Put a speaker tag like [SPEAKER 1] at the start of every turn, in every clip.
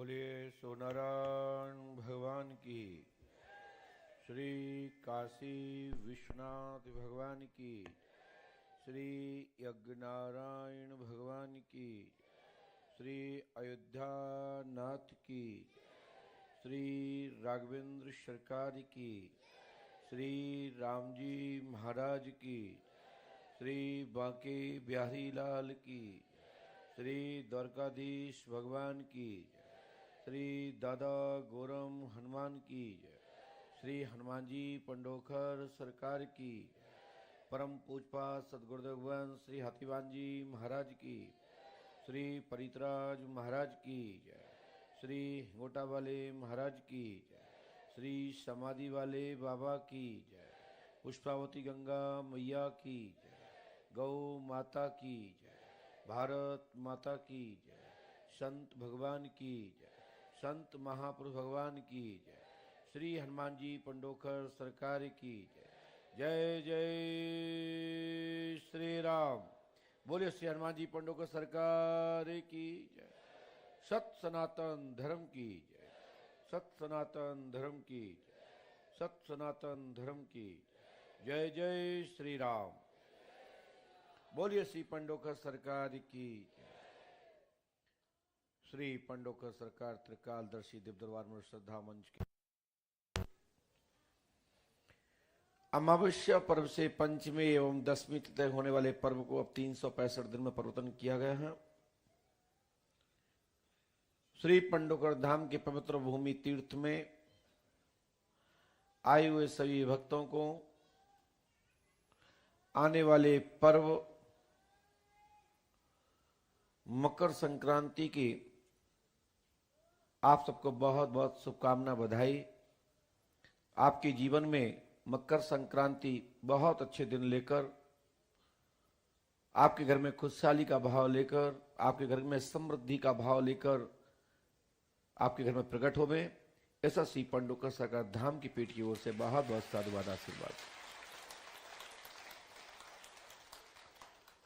[SPEAKER 1] बोलिए सोनारायण भगवान की, श्री काशी विश्वनाथ भगवान की, श्री यज्ञनारायण भगवान की, श्री अयोध्या नाथ की, श्री राघवेंद्र सरकार की, श्री रामजी महाराज की, श्री बांके बिहारी लाल की, श्री द्वारकाधीश भगवान की, श्री दादा गोरम हनुमान की, श्री हनुमान जी पंडोखर सरकार की, परम पूजपा सदगुरुदेव भगवान श्री हाथीवान जी महाराज की, श्री परितराज महाराज की, श्री हिंगोटा वाले महाराज की, श्री समाधि वाले बाबा की, पुष्पावती गंगा मैया की, गौ माता की, भारत माता की, संत भगवान की, संत महापुरुष भगवान की, श्री हनुमान जी पंडोखर सरकार की, जय जय श्री राम। बोलिए श्री हनुमान जी पंडोखर सरकार की जय। सत सनातन धर्म की जय, सत सनातन धर्म की जय, सत सनातन धर्म की जय जय श्री राम। बोलिए श्री पंडोखर सरकार की जय। श्री पंडोखर सरकार त्रिकालदर्शी दिव्य दरबार में श्रद्धा मंच की अमावस्या पर्व से पंचमी एवं दसवीं तक होने वाले पर्व को अब 365 दिन में परिवर्तन किया गया है। श्री पंडोखर धाम के पवित्र भूमि तीर्थ में आए हुए सभी भक्तों को आने वाले पर्व मकर संक्रांति की आप सबको बहुत बहुत शुभकामना, बधाई। आपके जीवन में मकर संक्रांति बहुत अच्छे दिन लेकर, आपके घर में खुशहाली का भाव लेकर, आपके घर में समृद्धि का भाव लेकर आपके घर में प्रकट होवे, ऐसा श्री पंडोखर सरकार धाम की पीठ की ओर से बहुत बहुत साधुवाद आशीर्वाद।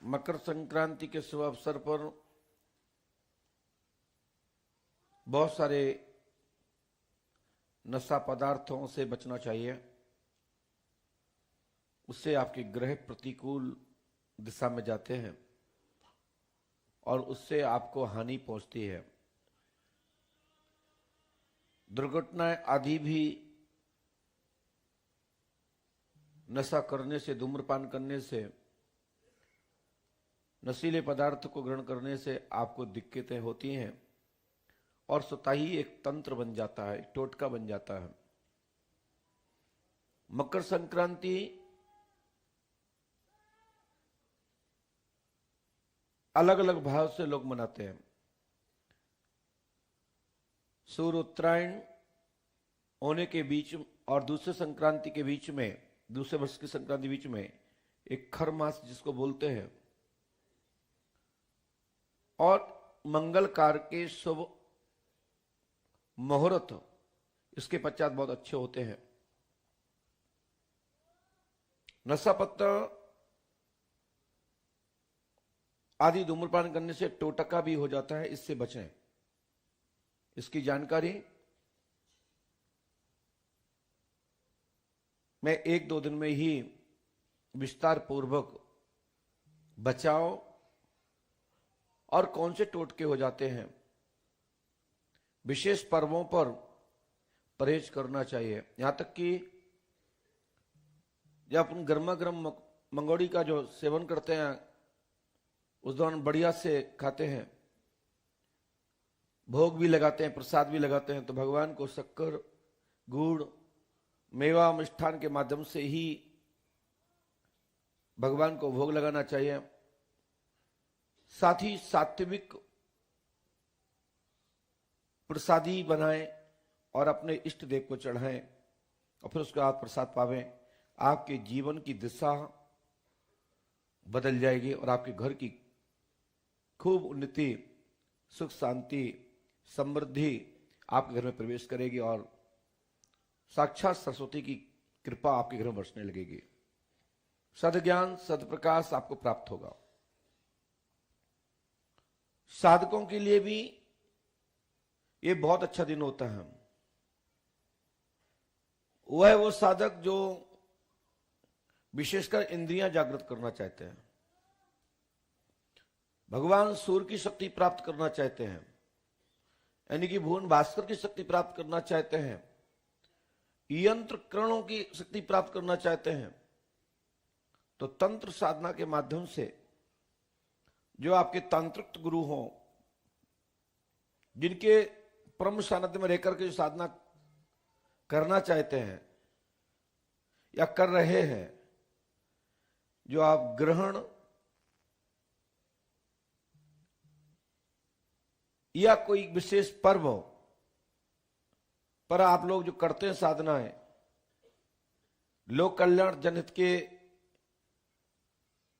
[SPEAKER 1] मकर संक्रांति के शुभ अवसर पर बहुत सारे नशा पदार्थों से बचना चाहिए, उससे आपके ग्रह प्रतिकूल दिशा में जाते हैं और उससे आपको हानि पहुंचती है। दुर्घटनाएं आदि भी नशा करने से, धूम्रपान करने से, नशीले पदार्थ को ग्रहण करने से आपको दिक्कतें होती हैं और स्वतः ही एक तंत्र बन जाता है, टोटका बन जाता है। मकर संक्रांति अलग अलग भाव से लोग मनाते हैं। सूर्य उत्तरायण होने के बीच और दूसरे संक्रांति के बीच में, दूसरे वर्ष की संक्रांति बीच में एक खर मास जिसको बोलते हैं, और मंगलकार के शुभ मुहूर्त इसके पश्चात बहुत अच्छे होते हैं। नशा पत्ता आदि धूम्रपान करने से टोटका भी हो जाता है, इससे बचें। इसकी जानकारी मैं 1-2 दिन में ही विस्तार पूर्वक बचाव और कौन से टोटके हो जाते हैं, विशेष पर्वों पर परहेज करना चाहिए। यहां तक कि जब अपन गर्मा गर्म मंगोड़ी का जो सेवन करते हैं उस दौरान बढ़िया से खाते हैं, भोग भी लगाते हैं, प्रसाद भी लगाते हैं, तो भगवान को शक्कर, गुड़, मेवा, मिष्ठान के माध्यम से ही भगवान को भोग लगाना चाहिए। साथ ही सात्विक प्रसादी बनाएं और इष्ट अपने इष्ट देव को चढ़ाएं और फिर उसके बाद प्रसाद पावें। आपके जीवन की दिशा बदल जाएगी और आपके घर की खूब उन्नति, सुख, शांति, समृद्धि आपके घर में प्रवेश करेगी और साक्षात सरस्वती की कृपा आपके घर में बरसने लगेगी। सद्ज्ञान, सद्प्रकाश आपको प्राप्त होगा। साधकों के लिए भी ये बहुत अच्छा दिन होता है। वह है वो साधक जो विशेषकर इंद्रियां जागृत करना चाहते हैं, भगवान सूर्य की शक्ति प्राप्त करना चाहते हैं, यानी कि भुवन भास्कर की शक्ति प्राप्त करना चाहते हैं, यंत्र करणों की शक्ति प्राप्त करना चाहते हैं, तो तंत्र साधना के माध्यम से जो आपके तांत्रिक गुरु हों, जिनके परम सानिध्य में रहकर के जो साधना करना चाहते हैं या कर रहे हैं, जो आप ग्रहण या कोई विशेष पर्व हो पर आप लोग जो करते हैं साधनाएं, लोक कल्याण जनहित के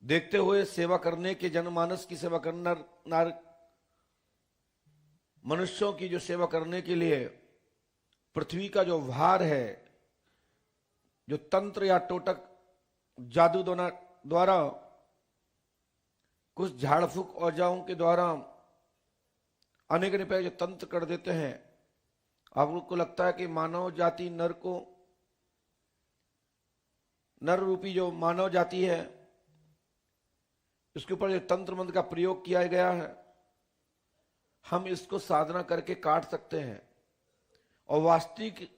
[SPEAKER 1] देखते हुए सेवा करने के, जनमानस की सेवा करना, मनुष्यों की जो सेवा करने के लिए पृथ्वी का जो भार है, जो तंत्र या टोटक जादू द्वारा कुछ झाड़ फूक औजारों के द्वारा अनेक रुपये जो तंत्र कर देते हैं, आप लोग को लगता है कि मानव जाति नर रूपी जो मानव जाति है उसके ऊपर जो तंत्र मंत्र का प्रयोग किया गया है, हम इसको साधना करके काट सकते हैं। और वास्तविक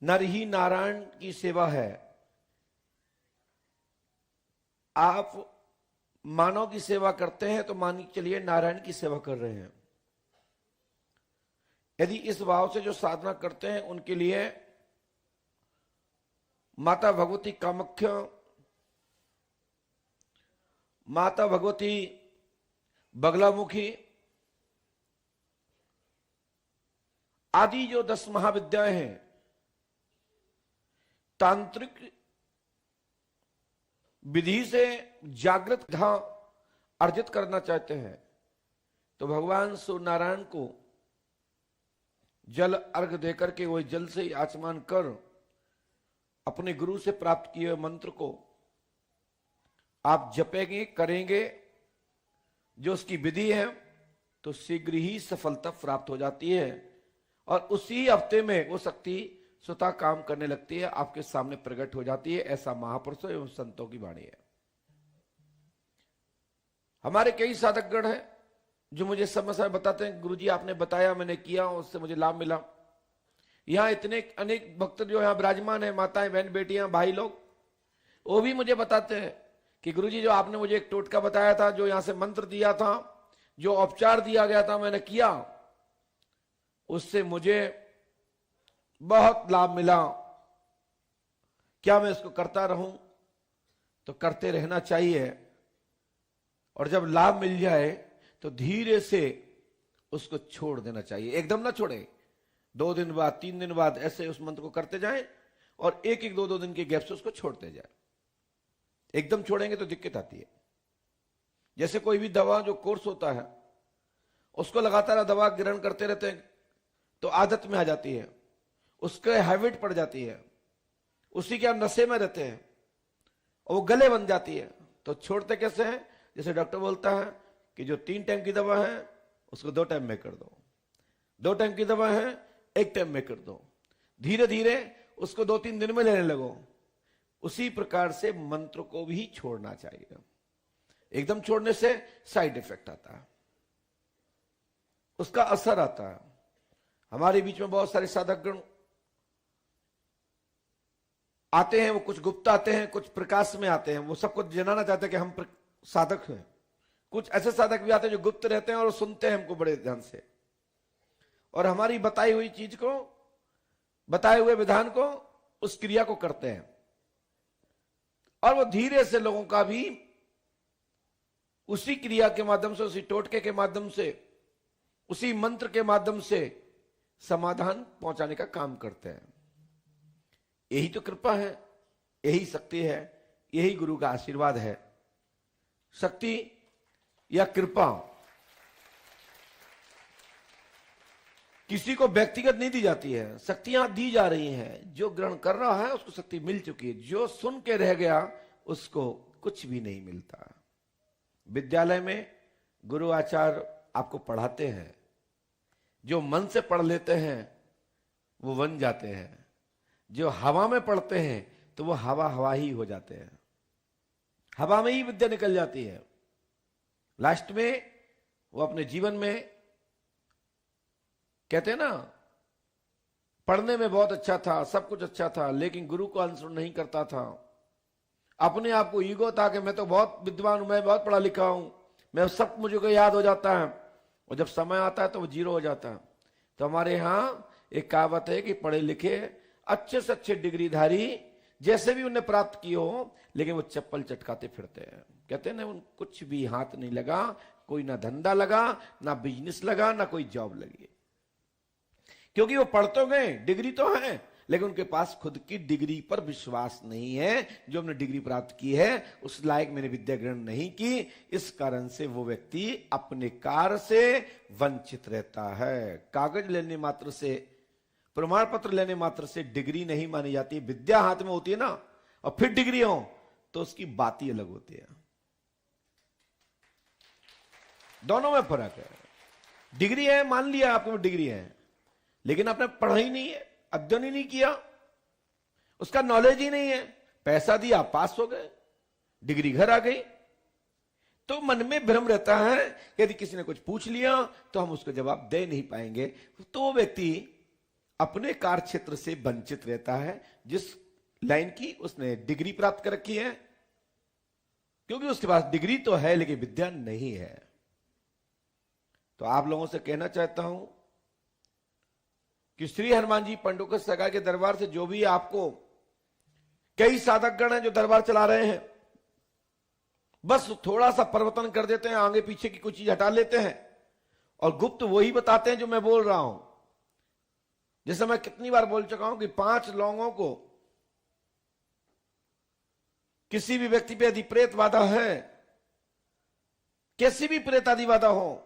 [SPEAKER 1] नर ही नारायण की सेवा है। आप मानव की सेवा करते हैं तो मान के चलिए नारायण की सेवा कर रहे हैं। यदि इस भाव से जो साधना करते हैं उनके लिए माता भगवती कामाख्या, माता भगवती बगलामुखी आदि जो 10 महाविद्याएं हैं, तांत्रिक विधि से जागृत अर्जित करना चाहते हैं तो भगवान सूर्य नारायण को जल अर्घ देकर के वही जल से आचमान कर अपने गुरु से प्राप्त किए हुए मंत्र को आप जपेंगे, करेंगे जो उसकी विधि है, तो शीघ्र ही सफलता प्राप्त हो जाती है और उसी हफ्ते में वो शक्ति स्वतः काम करने लगती है, आपके सामने प्रकट हो जाती है। ऐसा महापुरुषों एवं संतों की वाणी है। हमारे कई साधकगण हैं जो मुझे समय बताते हैं, गुरुजी आपने बताया, मैंने किया, उससे मुझे लाभ मिला। यहां इतने अनेक भक्त जो यहां विराजमान है, माताएं, बहन, बेटियां, भाई लोग, वो भी मुझे बताते हैं कि गुरुजी जो आपने मुझे एक टोटका बताया था, जो यहां से मंत्र दिया था, जो उपचार दिया गया था, मैंने किया, उससे मुझे बहुत लाभ मिला। क्या मैं इसको करता रहूं? तो करते रहना चाहिए। और जब लाभ मिल जाए तो धीरे से उसको छोड़ देना चाहिए, एकदम ना छोड़े। 2 दिन बाद, 3 दिन बाद ऐसे उस मंत्र को करते जाएं और एक 2 दिन के गैप से उसको छोड़ते जाए। एकदम छोड़ेंगे तो दिक्कत आती है। जैसे कोई भी दवा जो कोर्स होता है, उसको लगातार दवा ग्रहण करते रहते हैं तो आदत में आ जाती है, उसके हैबिट पड़ जाती है, उसी के आप नशे में रहते हैं और वो गले बन जाती है। तो छोड़ते कैसे हैं? जैसे डॉक्टर बोलता है कि जो 3 टाइम की दवा है उसको 2 टाइम में कर दो, 2 टाइम की दवा है 1 टाइम में कर दो, धीरे धीरे उसको 2-3 दिन में लेने लगो। उसी प्रकार से मंत्र को भी छोड़ना चाहिए। एकदम छोड़ने से साइड इफेक्ट आता है, उसका असर आता है। हमारे बीच में बहुत सारे साधकगण आते हैं, वो कुछ गुप्त आते हैं, कुछ प्रकाश में आते हैं। वो सबको जनाना चाहते हैं कि हम साधक हैं। कुछ ऐसे साधक भी आते हैं जो गुप्त रहते हैं और सुनते हैं हमको बड़े ध्यान से, और हमारी बताई हुई चीज को, बताए हुए विधान को, उस क्रिया को करते हैं। और वो धीरे से लोगों का भी उसी क्रिया के माध्यम से, उसी टोटके के माध्यम से, उसी मंत्र के माध्यम से समाधान पहुंचाने का काम करते हैं। यही तो कृपा है, यही शक्ति है, यही गुरु का आशीर्वाद है। शक्ति या कृपा किसी को व्यक्तिगत नहीं दी जाती है, शक्तियां दी जा रही हैं। जो ग्रहण कर रहा है उसको शक्ति मिल चुकी है, जो सुन के रह गया उसको कुछ भी नहीं मिलता। विद्यालय में गुरु आचार्य आपको पढ़ाते हैं, जो मन से पढ़ लेते हैं वो बन जाते हैं, जो हवा में पढ़ते हैं तो वो हवा हवा ही हो जाते हैं, हवा में ही विद्या निकल जाती है। लास्ट में वो अपने जीवन में कहते हैं ना, पढ़ने में बहुत अच्छा था, सब कुछ अच्छा था, लेकिन गुरु को अनुसरण नहीं करता था। अपने आप को ईगो था कि मैं तो बहुत विद्वान हूं, मैं बहुत पढ़ा लिखा हूं, मैं सब मुझे को याद हो जाता है, और जब समय आता है तो वो जीरो हो जाता है। तो हमारे यहाँ एक कहावत है कि पढ़े लिखे अच्छे से अच्छे डिग्रीधारी जैसे भी उन्हें प्राप्त किए हो, लेकिन वो चप्पल चटकाते फिरते हैं। कहते हैं ना, उन कुछ भी हाथ नहीं लगा, कोई ना धंधा लगा, ना बिजनेस लगा, ना कोई जॉब लगी, क्योंकि वो पढ़ तो गए, डिग्री तो है, लेकिन उनके पास खुद की डिग्री पर विश्वास नहीं है। जो हमने डिग्री प्राप्त की है उस लायक मैंने विद्या ग्रहण नहीं की, इस कारण से वो व्यक्ति अपने कार्य से वंचित रहता है। कागज लेने मात्र से, प्रमाण पत्र लेने मात्र से डिग्री नहीं मानी जाती। विद्या हाथ में होती है ना, और फिर डिग्री हो तो उसकी बात ही अलग होती है। दोनों में फर्क है। डिग्री है, मान लिया आपके में डिग्री है, लेकिन आपने पढ़ा ही नहीं है, अध्ययन ही नहीं किया, उसका नॉलेज ही नहीं है, पैसा दिया, पास हो गए, डिग्री घर आ गई, तो मन में भ्रम रहता है। यदि किसी ने कुछ पूछ लिया तो हम उसको जवाब दे नहीं पाएंगे, तो वो व्यक्ति अपने कार्य क्षेत्र से वंचित रहता है, जिस लाइन की उसने डिग्री प्राप्त कर रखी है, क्योंकि उसके पास डिग्री तो है लेकिन विद्या नहीं है। तो आप लोगों से कहना चाहता हूं कि श्री हनुमान जी पंडुका सरकार के दरबार से जो भी आपको, कई साधकगण हैं जो दरबार चला रहे हैं, बस थोड़ा सा परिवर्तन कर देते हैं, आगे पीछे की कुछ चीज हटा लेते हैं और गुप्त वही बताते हैं जो मैं बोल रहा हूं। जैसे मैं कितनी बार बोल चुका हूं कि 5 लौंगों को किसी भी व्यक्ति पे यदि प्रेत बाधा है, कैसी भी प्रेत आदि बाधा हो,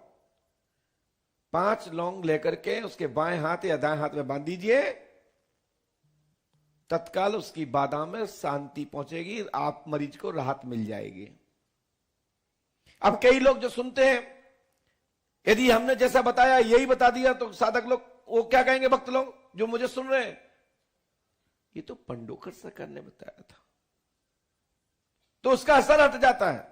[SPEAKER 1] 5 लौंग लेकर के उसके बाएं हाथ या दाएं हाथ में बांध दीजिए, तत्काल उसकी बाधा में शांति पहुंचेगी, आप मरीज को राहत मिल जाएगी। अब कई लोग जो सुनते हैं, यदि हमने जैसा बताया यही बता दिया तो साधक लोग वो क्या कहेंगे, भक्त लोग जो मुझे सुन रहे हैं, ये तो पंडोकर सरकार ने बताया था, तो उसका असर हट जाता है।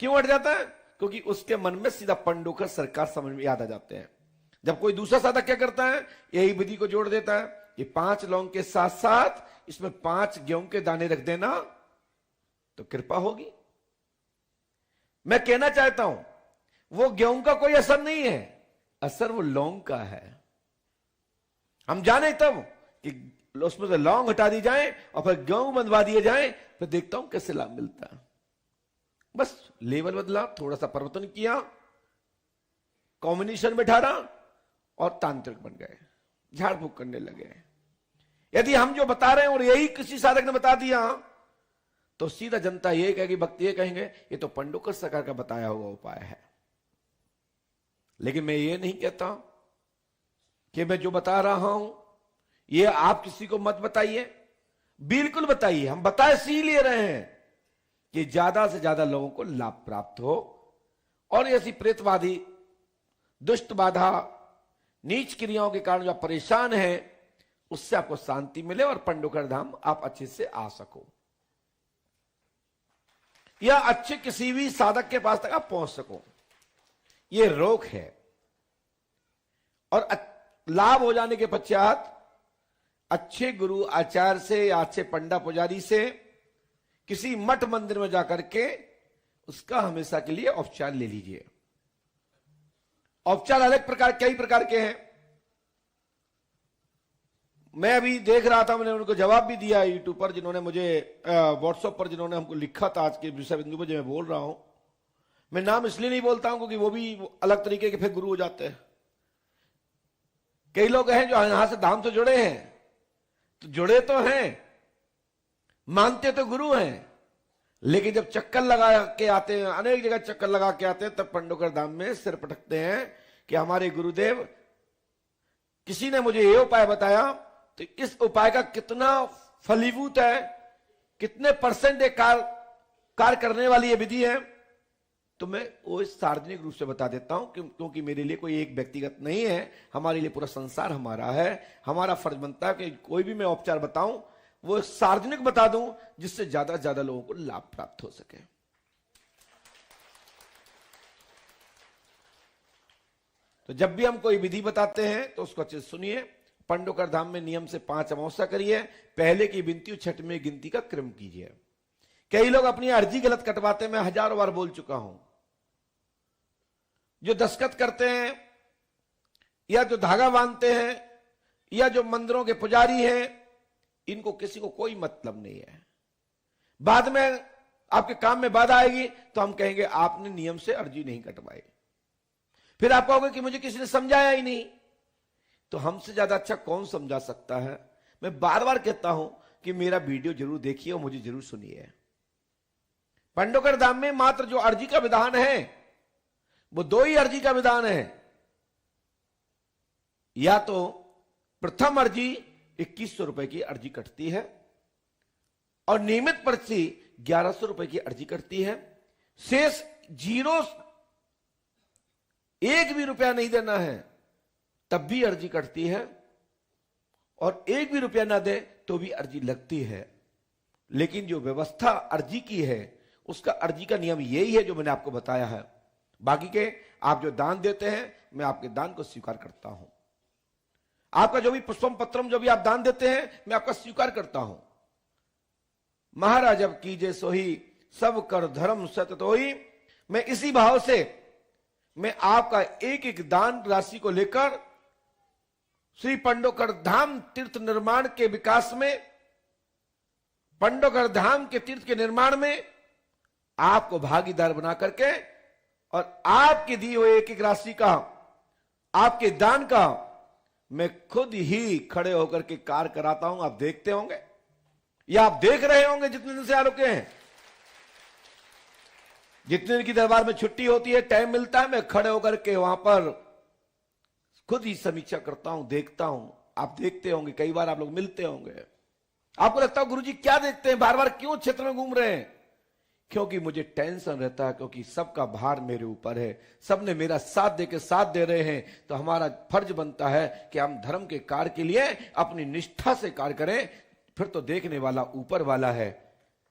[SPEAKER 1] क्यों हट जाता है? क्योंकि उसके मन में सीधा पंडोकर सरकार समझ में याद आ जाते हैं। जब कोई दूसरा साधक क्या करता है, यही विधि को जोड़ देता है, ये 5 लौंग के साथ साथ इसमें 5 गेहूं के दाने रख देना तो कृपा होगी। मैं कहना चाहता हूं वो गेहूं का कोई असर नहीं है, असर वो लौंग का है। हम जाने तब कि उसमें से लौंग हटा दी जाए और फिर गेहूं बंधवा दिए जाए, फिर देखता हूं कैसे लाभ मिलता है। बस लेवल बदला, थोड़ा सा परिवर्तन किया, कॉम्बिनेशन बैठा और तांत्रिक बन गए, झाड़ फूक करने लगे। यदि हम जो बता रहे हैं और यही किसी साधक ने बता दिया तो सीधा जनता ये कहेगी, भक्त ये कहेंगे ये तो पंडोकर सरकार का बताया हुआ उपाय है। लेकिन मैं ये नहीं कहता कि मैं जो बता रहा हूं ये आप किसी को मत बताइए, बिल्कुल बताइए। हम बता इसीलिए रहे हैं कि ज्यादा से ज्यादा लोगों को लाभ प्राप्त हो और ऐसी प्रेतवादी, दुष्ट बाधा, नीच क्रियाओं के कारण जो आप परेशान हैं उससे आपको शांति मिले और पंडोकर धाम आप अच्छे से आ सको, या अच्छे किसी भी साधक के पास तक आप पहुंच सको। ये रोक है। और लाभ हो जाने के पश्चात अच्छे गुरु आचार्य से या अच्छे पंडा पुजारी से किसी मठ मंदिर में जाकर के उसका हमेशा के लिए उपचार ले लीजिए। उपचार अलग प्रकार, कई प्रकार के हैं। मैं अभी देख रहा था, मैंने उनको जवाब भी दिया यूट्यूब पर, जिन्होंने मुझे व्हाट्सएप पर जिन्होंने हमको लिखा था आज के विषय बिंदु पर जो मैं बोल रहा हूं। मैं नाम इसलिए नहीं बोलता हूं क्योंकि वो भी अलग तरीके के फिर गुरु हो जाते हैं। कई लोग हैं जो यहां से धाम से जुड़े हैं, तो जुड़े तो हैं, मानते तो गुरु हैं, लेकिन जब चक्कर लगा के आते हैं, अनेक जगह चक्कर लगा के आते हैं, तब पंडोकर धाम में सिर पटकते हैं कि हमारे गुरुदेव, किसी ने मुझे ये उपाय बताया, तो इस उपाय का कितना फलीभूत है, कितने % कार्य करने वाली ये विधि है, तो मैं वो सार्वजनिक रूप से बता देता हूं क्योंकि मेरे लिए कोई एक व्यक्तिगत नहीं है, हमारे लिए पूरा संसार हमारा है। हमारा फर्ज बनता है कि कोई भी मैं उपचार बताऊं वो सार्वजनिक बता दूं, जिससे ज्यादा से ज्यादा लोगों को लाभ प्राप्त हो सके। तो जब भी हम कोई विधि बताते हैं तो उसको अच्छे से सुनिए। पंडोकर धाम में नियम से 5 अमावस्या करिए, पहले की विनती 6वें गिनती का क्रम कीजिए। कई लोग अपनी अर्जी गलत कटवाते, मैं हजारों बार बोल चुका हूं। जो दस्तखत करते हैं या जो धागा बांधते हैं या जो मंदिरों के पुजारी हैं, इनको किसी को कोई मतलब नहीं है। बाद में आपके काम में बाधा आएगी तो हम कहेंगे आपने नियम से अर्जी नहीं कटवाई। फिर आप कहोगे कि मुझे किसी ने समझाया ही नहीं। तो हमसे ज्यादा अच्छा कौन समझा सकता है। मैं बार बार कहता हूं कि मेरा वीडियो जरूर देखिए और मुझे जरूर सुनिए। पंडोकर धाम में मात्र जो अर्जी का विधान है वो 2 ही अर्जी का विधान है। या तो प्रथम अर्जी 2100 रुपए की अर्जी कटती है और नियमित पर्ची 1100 रुपए की अर्जी कटती है। शेष 0 1 भी रुपया नहीं देना है तब भी अर्जी कटती है, और 1 भी रुपया ना दे तो भी अर्जी लगती है। लेकिन जो व्यवस्था अर्जी की है उसका अर्जी का नियम यही है जो मैंने आपको बताया है। बाकी के आप जो दान देते हैं मैं आपके दान को स्वीकार करता हूं। आपका जो भी पुष्पम पत्रम जो भी आप दान देते हैं मैं आपका स्वीकार करता हूं। महाराज अब कीजे सोही सब कर धर्म सत तोही। मैं इसी भाव से मैं आपका एक एक दान राशि को लेकर श्री पंडोकर धाम तीर्थ निर्माण के विकास में, पंडोकर धाम के तीर्थ के निर्माण में आपको भागीदार बना करके और आपके दिए हुए एक एक राशि का, आपके दान का मैं खुद ही खड़े होकर के कार्य कराता हूं। आप देखते होंगे या आप देख रहे होंगे जितने दिन से आ रुके हैं। जितने दिन की दरबार में छुट्टी होती है, टाइम मिलता है, मैं खड़े होकर के वहां पर खुद ही समीक्षा करता हूं, देखता हूं। आप देखते होंगे, कई बार आप लोग मिलते होंगे। आपको लगता है गुरुजी क्या देखते हैं, बार बार क्यों क्षेत्र में घूम रहे हैं? क्योंकि मुझे टेंशन रहता है, क्योंकि सबका भार मेरे ऊपर है। सबने मेरा साथ दे के साथ दे रहे हैं, तो हमारा फर्ज बनता है कि हम धर्म के कार्य के लिए अपनी निष्ठा से कार्य करें। फिर तो देखने वाला ऊपर वाला है,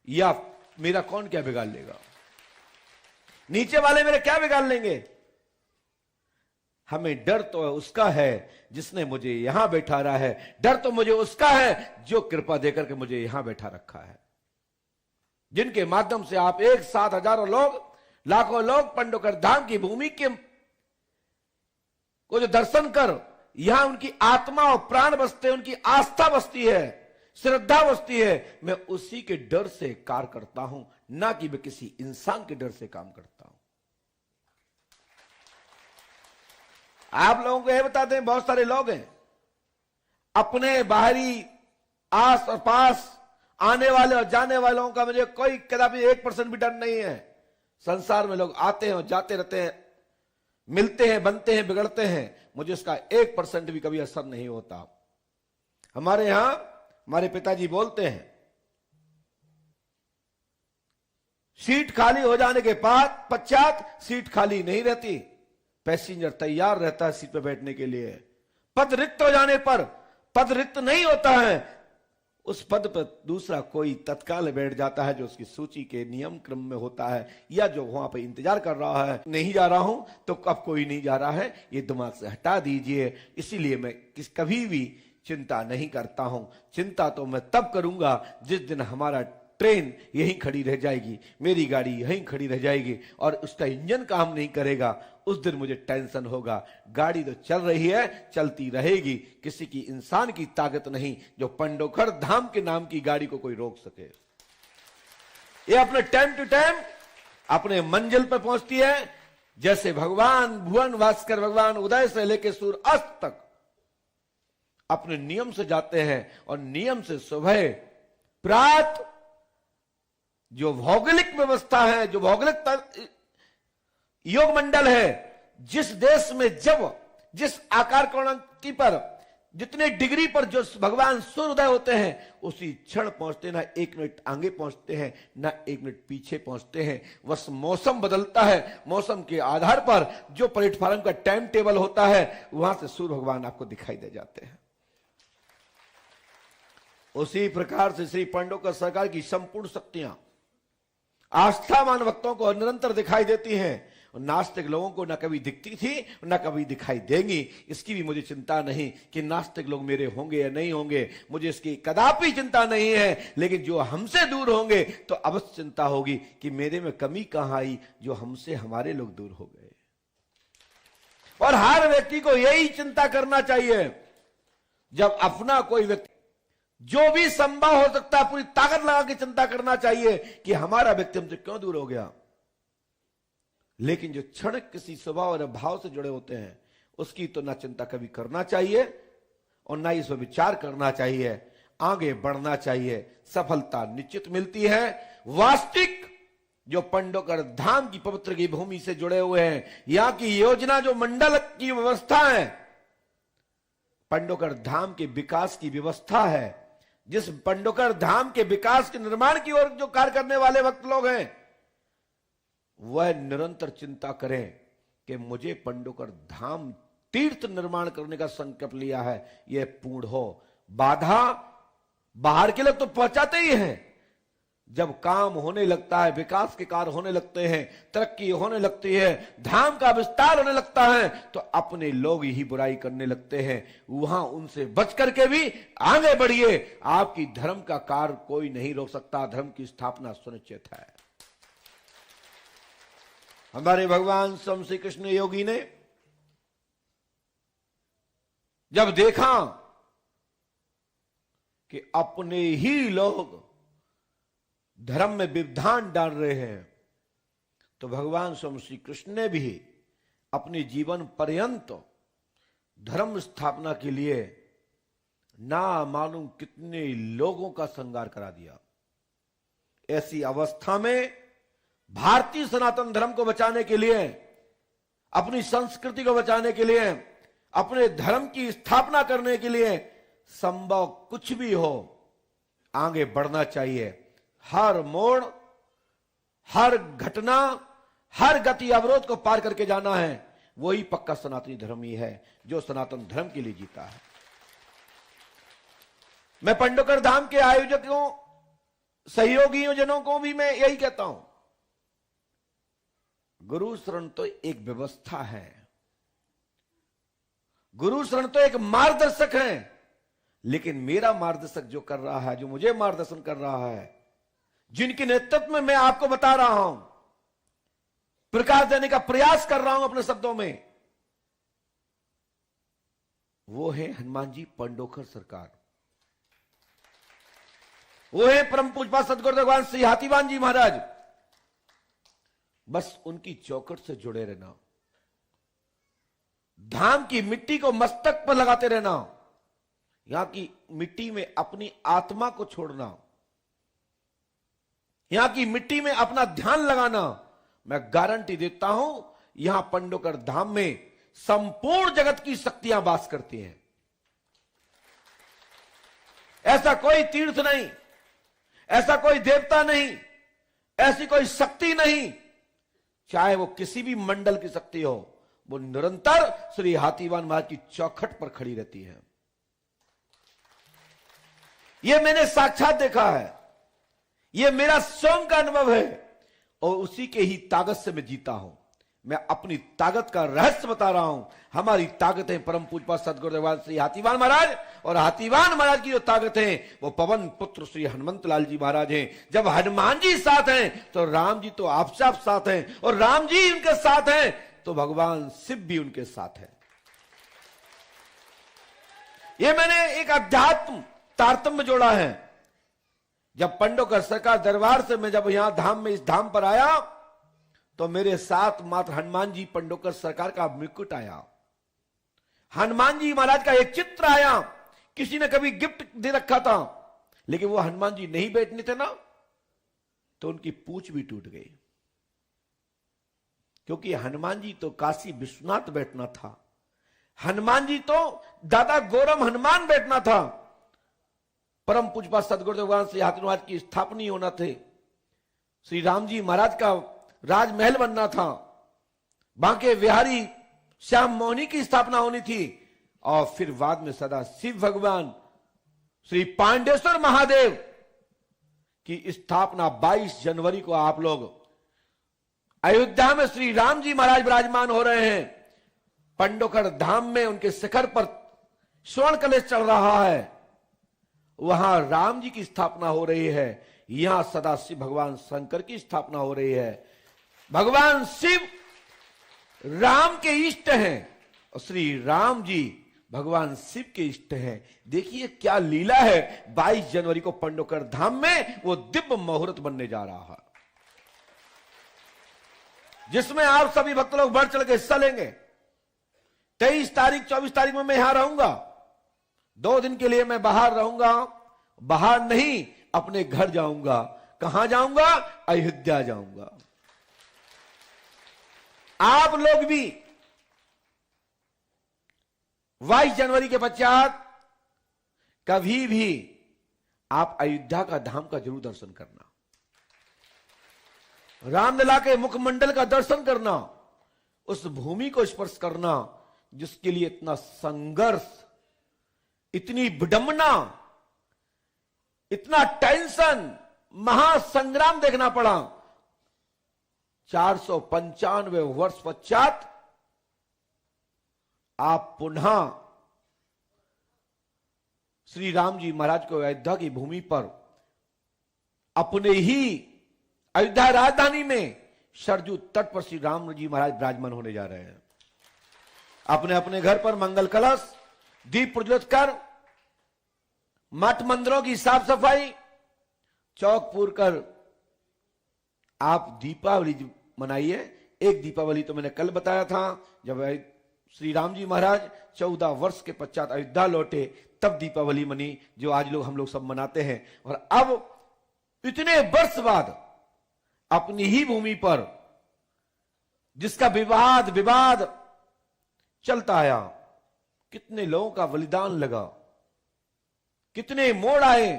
[SPEAKER 1] या मेरा कौन क्या बिगाड़ लेगा? नीचे वाले मेरे क्या बिगाड़ लेंगे? हमें डर तो उसका है जिसने मुझे यहां बैठा रहा है। डर तो मुझे उसका है जो कृपा देकर के मुझे यहां बैठा रखा है, जिनके माध्यम से आप एक साथ हजारों लोग, लाखों लोग पंडोकर धाम की भूमि के को जो दर्शन कर यहां उनकी आत्मा और प्राण बसते हैं, उनकी आस्था बसती है, श्रद्धा बसती है। मैं उसी के डर से कार्य करता हूं, ना कि मैं किसी इंसान के डर से काम करता हूं। आप लोगों को यह बताते हैं, बहुत सारे लोग हैं अपने बाहरी आस और पास आने वाले और जाने वालों का मुझे कोई कदापि 1% भी डर नहीं है। संसार में लोग आते हैं और जाते रहते हैं, मिलते हैं, बनते हैं, बिगड़ते हैं, मुझे इसका 1% भी कभी असर नहीं होता। हमारे यहां हमारे पिताजी बोलते हैं, सीट खाली हो जाने के बाद पश्चात सीट खाली नहीं रहती, पैसेंजर तैयार रहता है सीट पर बैठने के लिए। पद रिक्त हो जाने पर पद रिक्त नहीं होता है, उस पद पर दूसरा कोई तत्काल बैठ जाता है जो उसकी सूची के नियम क्रम में होता है, या जो वहां पर इंतजार कर रहा है। नहीं जा रहा हूं तो अब कोई नहीं जा रहा है, ये दिमाग से हटा दीजिए। इसीलिए मैं कभी भी चिंता नहीं करता हूं। चिंता तो मैं तब करूंगा जिस दिन हमारा ट्रेन यहीं खड़ी रह जाएगी, मेरी गाड़ी यहीं खड़ी रह जाएगी और उसका इंजन काम नहीं करेगा। उस दिन मुझे टेंशन होगा। गाड़ी तो चल रही है, चलती रहेगी, किसी की इंसान की ताकत नहीं जो पंडोकर धाम के नाम की गाड़ी को कोई रोक सके। ये अपने टाइम टू टाइम अपने मंजिल पर पहुंचती है। जैसे भगवान भुवन भास्कर भगवान उदय से लेकर सूर्य अस्त तक अपने नियम से जाते हैं, और नियम से सुबह प्रात जो भौगोलिक व्यवस्था है, जो भौगोलिक योग मंडल है, जिस देश में जब जिस आकार कोणांकी पर जितने डिग्री पर जो भगवान सूर्योदय होते हैं उसी क्षण पहुंचते, ना 1 मिनट आगे पहुंचते हैं ना 1 मिनट पीछे पहुंचते हैं। बस मौसम बदलता है, मौसम के आधार पर जो प्लेटफॉर्म का टाइम टेबल होता है वहां से सूर्य भगवान आपको दिखाई दे जाते हैं। उसी प्रकार से श्री पांडवकर सरकार की संपूर्ण शक्तियां आस्थावान भक्तों को निरंतर दिखाई देती हैं। नास्तिक लोगों को न कभी दिखती थी न कभी दिखाई देंगी, इसकी भी मुझे चिंता नहीं कि नास्तिक लोग मेरे होंगे या नहीं होंगे, मुझे इसकी कदापि चिंता नहीं है। लेकिन जो हमसे दूर होंगे तो अवश्य चिंता होगी कि मेरे में कमी कहां आई जो हमसे हमारे लोग दूर हो गए। और हर व्यक्ति को यही चिंता करना चाहिए, जब अपना कोई व्यक्ति जो भी संभव हो सकता है पूरी ताकत लगा के चिंता करना चाहिए कि हमारा व्यक्ति हमसे क्यों दूर हो गया। लेकिन जो क्षण किसी स्वभाव और भाव से जुड़े होते हैं उसकी तो ना चिंता कभी करना चाहिए और ना इस पर विचार करना चाहिए, आगे बढ़ना चाहिए, सफलता निश्चित मिलती है। वास्तविक जो पांडवकर धाम की पवित्र की भूमि से जुड़े हुए हैं, यहां की योजना जो मंडल की व्यवस्था है, पांडवकर धाम के विकास की व्यवस्था है, जिस पांडवकर धाम के विकास के निर्माण की ओर जो कार्य करने वाले भक्त लोग हैं वह निरंतर चिंता करें कि मुझे पांडवकर धाम तीर्थ निर्माण करने का संकल्प लिया है, यह पूर्ण हो। बाधा बाहर के लोग तो पहुंचाते ही हैं, जब काम होने लगता है, विकास के कार्य होने लगते हैं, तरक्की होने लगती है, धाम का विस्तार होने लगता है, तो अपने लोग ही बुराई करने लगते हैं। वहां उनसे बच करके भी आगे बढ़िए, आपकी धर्म का कार्य कोई नहीं रोक सकता, धर्म की स्थापना सुनिश्चित है। हमारे भगवान स्वयं श्री कृष्ण योगी ने जब देखा कि अपने ही लोग धर्म में विधान डाल रहे हैं, तो भगवान स्वयं श्री कृष्ण ने भी अपने जीवन पर्यंत धर्म स्थापना के लिए ना मालूम कितने लोगों का संहार करा दिया। ऐसी अवस्था में भारतीय सनातन धर्म को बचाने के लिए, अपनी संस्कृति को बचाने के लिए, अपने धर्म की स्थापना करने के लिए संभव कुछ भी हो आगे बढ़ना चाहिए। हर मोड़, हर घटना, हर गति अवरोध को पार करके जाना है। वही पक्का सनातनी धर्म ही है जो सनातन धर्म के लिए जीता है। मैं पांडवकर धाम के आयोजकों, सहयोगियों जनों को भी मैं यही कहता हूं, गुरु शरण तो एक व्यवस्था है, गुरु शरण तो एक मार्गदर्शक है, लेकिन मेरा मार्गदर्शक जो कर रहा है, जो मुझे मार्गदर्शन कर रहा है, जिनके नेतृत्व में मैं आपको बता रहा हूं, प्रकाश देने का प्रयास कर रहा हूं अपने शब्दों में, वो है हनुमान जी पांडवकर सरकार, वो है परम पूज्य सदगुरु भगवान श्री हाथीवान जी महाराज। बस उनकी चौखट से जुड़े रहना, धाम की मिट्टी को मस्तक पर लगाते रहना, यहां की मिट्टी में अपनी आत्मा को छोड़ना, यहां की मिट्टी में अपना ध्यान लगाना। मैं गारंटी देता हूं यहां पांडवकर धाम में संपूर्ण जगत की शक्तियां वास करती हैं। ऐसा कोई तीर्थ नहीं, ऐसा कोई देवता नहीं, ऐसी कोई शक्ति नहीं, चाहे वो किसी भी मंडल की शक्ति हो, वो निरंतर श्री हाथीवान महाराज की चौखट पर खड़ी रहती है। यह मैंने साक्षात देखा है, यह मेरा स्वयं का अनुभव है और उसी के ही ताकत से मैं जीता हूं। मैं अपनी ताकत का रहस्य बता रहा हूं। हमारी ताकत है परम पूज्य सदगुरु भगवान श्री हाथीवान महाराज, और हाथीवान महाराज की जो ताकत है वो पवन पुत्र श्री हनुमंत लाल जी महाराज हैं। जब हनुमान जी साथ हैं तो राम जी तो आप साथ हैं, और राम जी उनके साथ हैं तो भगवान शिव भी उनके साथ है। ये मैंने एक अध्यात्म तारतम्य जोड़ा है। जब पांडवकर सरकार दरबार से मैं जब यहां धाम में, इस धाम पर आया, तो मेरे साथ मात्र हनुमान जी पांडवकर सरकार का मुकुट आया, हनुमान जी महाराज का एक चित्र आया। किसी ने कभी गिफ्ट दे रखा था, लेकिन वो हनुमान जी नहीं बैठने थे ना, तो उनकी पूंछ भी टूट गई, क्योंकि हनुमान जी तो काशी विश्वनाथ बैठना था। हनुमान जी तो दादा गोरम हनुमान बैठना था। परम पूज्यपाद सदगुरुदेव भगवान श्री हाथीनवाज की स्थापना होना थे। श्री राम जी महाराज का राजमहल बनना था। बांके बिहारी श्याम मोहनी की स्थापना होनी थी। और फिर बाद में सदा शिव भगवान श्री पांडेश्वर महादेव की स्थापना 22 जनवरी को आप लोग अयोध्या में श्री राम जी महाराज विराजमान हो रहे हैं। पंडोकर धाम में उनके शिखर पर स्वर्ण कलश चढ़ रहा है। वहां राम जी की स्थापना हो रही है। यहां सदाशिव भगवान शंकर की स्थापना हो रही है। भगवान शिव राम के इष्ट हैं और श्री राम जी भगवान शिव के इष्ट हैं। देखिए क्या लीला है। 22 जनवरी को पंडोकर धाम में वो दिव्य मुहूर्त बनने जा रहा है, जिसमें आप सभी भक्त लोग बढ़ चढ़ के हिस्सा लेंगे। 23 तारीख 24 तारीख में मैं यहां रहूंगा। 2 दिन के लिए मैं बाहर रहूंगा। बाहर नहीं, अपने घर जाऊंगा। कहां जाऊंगा? अयोध्या जाऊंगा। आप लोग भी 22 जनवरी के पश्चात कभी भी आप अयोध्या का धाम का जरूर दर्शन करना, रामलला के मुखमंडल का दर्शन करना, उस भूमि को स्पर्श करना जिसके लिए इतना संघर्ष, इतनी विडंबना, इतना टेंशन, महासंग्राम देखना पड़ा। 495 वर्ष पश्चात आप पुनः श्री राम जी महाराज को अयोध्या की भूमि पर अपने ही अयोध्या राजधानी में सरजू तट पर श्री राम जी महाराज विराजमान होने जा रहे हैं। अपने अपने घर पर मंगल कलश, दीप प्रज्वलित कर, मठ मंदिरों की साफ सफाई, चौक पूर कर आप दीपावली मनाइए। एक दीपावली तो मैंने कल बताया था, जब श्री राम जी महाराज 14 वर्ष के पश्चात अयोध्या लौटे तब दीपावली मनी, जो आज लोग हम लोग सब मनाते हैं। और अब इतने वर्ष बाद अपनी ही भूमि पर जिसका विवाद चलता आया, कितने लोगों का बलिदान लगा, कितने मोड़ आए,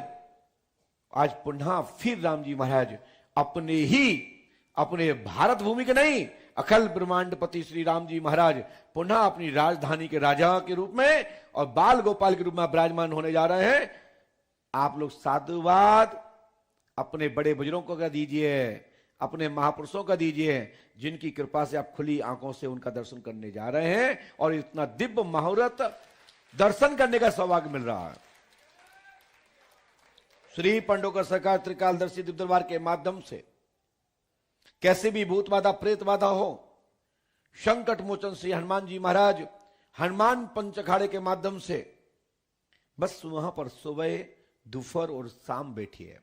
[SPEAKER 1] आज पुनः फिर राम जी महाराज अपने भारत भूमि के नहीं, अखिल ब्रह्मांडपति श्री राम जी महाराज पुनः अपनी राजधानी के राजा के रूप में और बाल गोपाल के रूप में विराजमान होने जा रहे हैं। आप लोग साधुवाद अपने बड़े बुजुर्गों का दीजिए, अपने महापुरुषों का दीजिए, जिनकी कृपा से आप खुली आंखों से उनका दर्शन करने जा रहे हैं और इतना दिव्य मुहूर्त दर्शन करने का सौभाग्य मिल रहा है। श्री पंडोकर सरकार त्रिकालदर्शी दिव्य दरबार के माध्यम से कैसे भी भूत बाधा प्रेत बाधा हो, संकट मोचन श्री हनुमान जी महाराज हनुमान पंच अखाड़े के माध्यम से बस वहां पर सुबह, दोपहर और शाम बैठिए।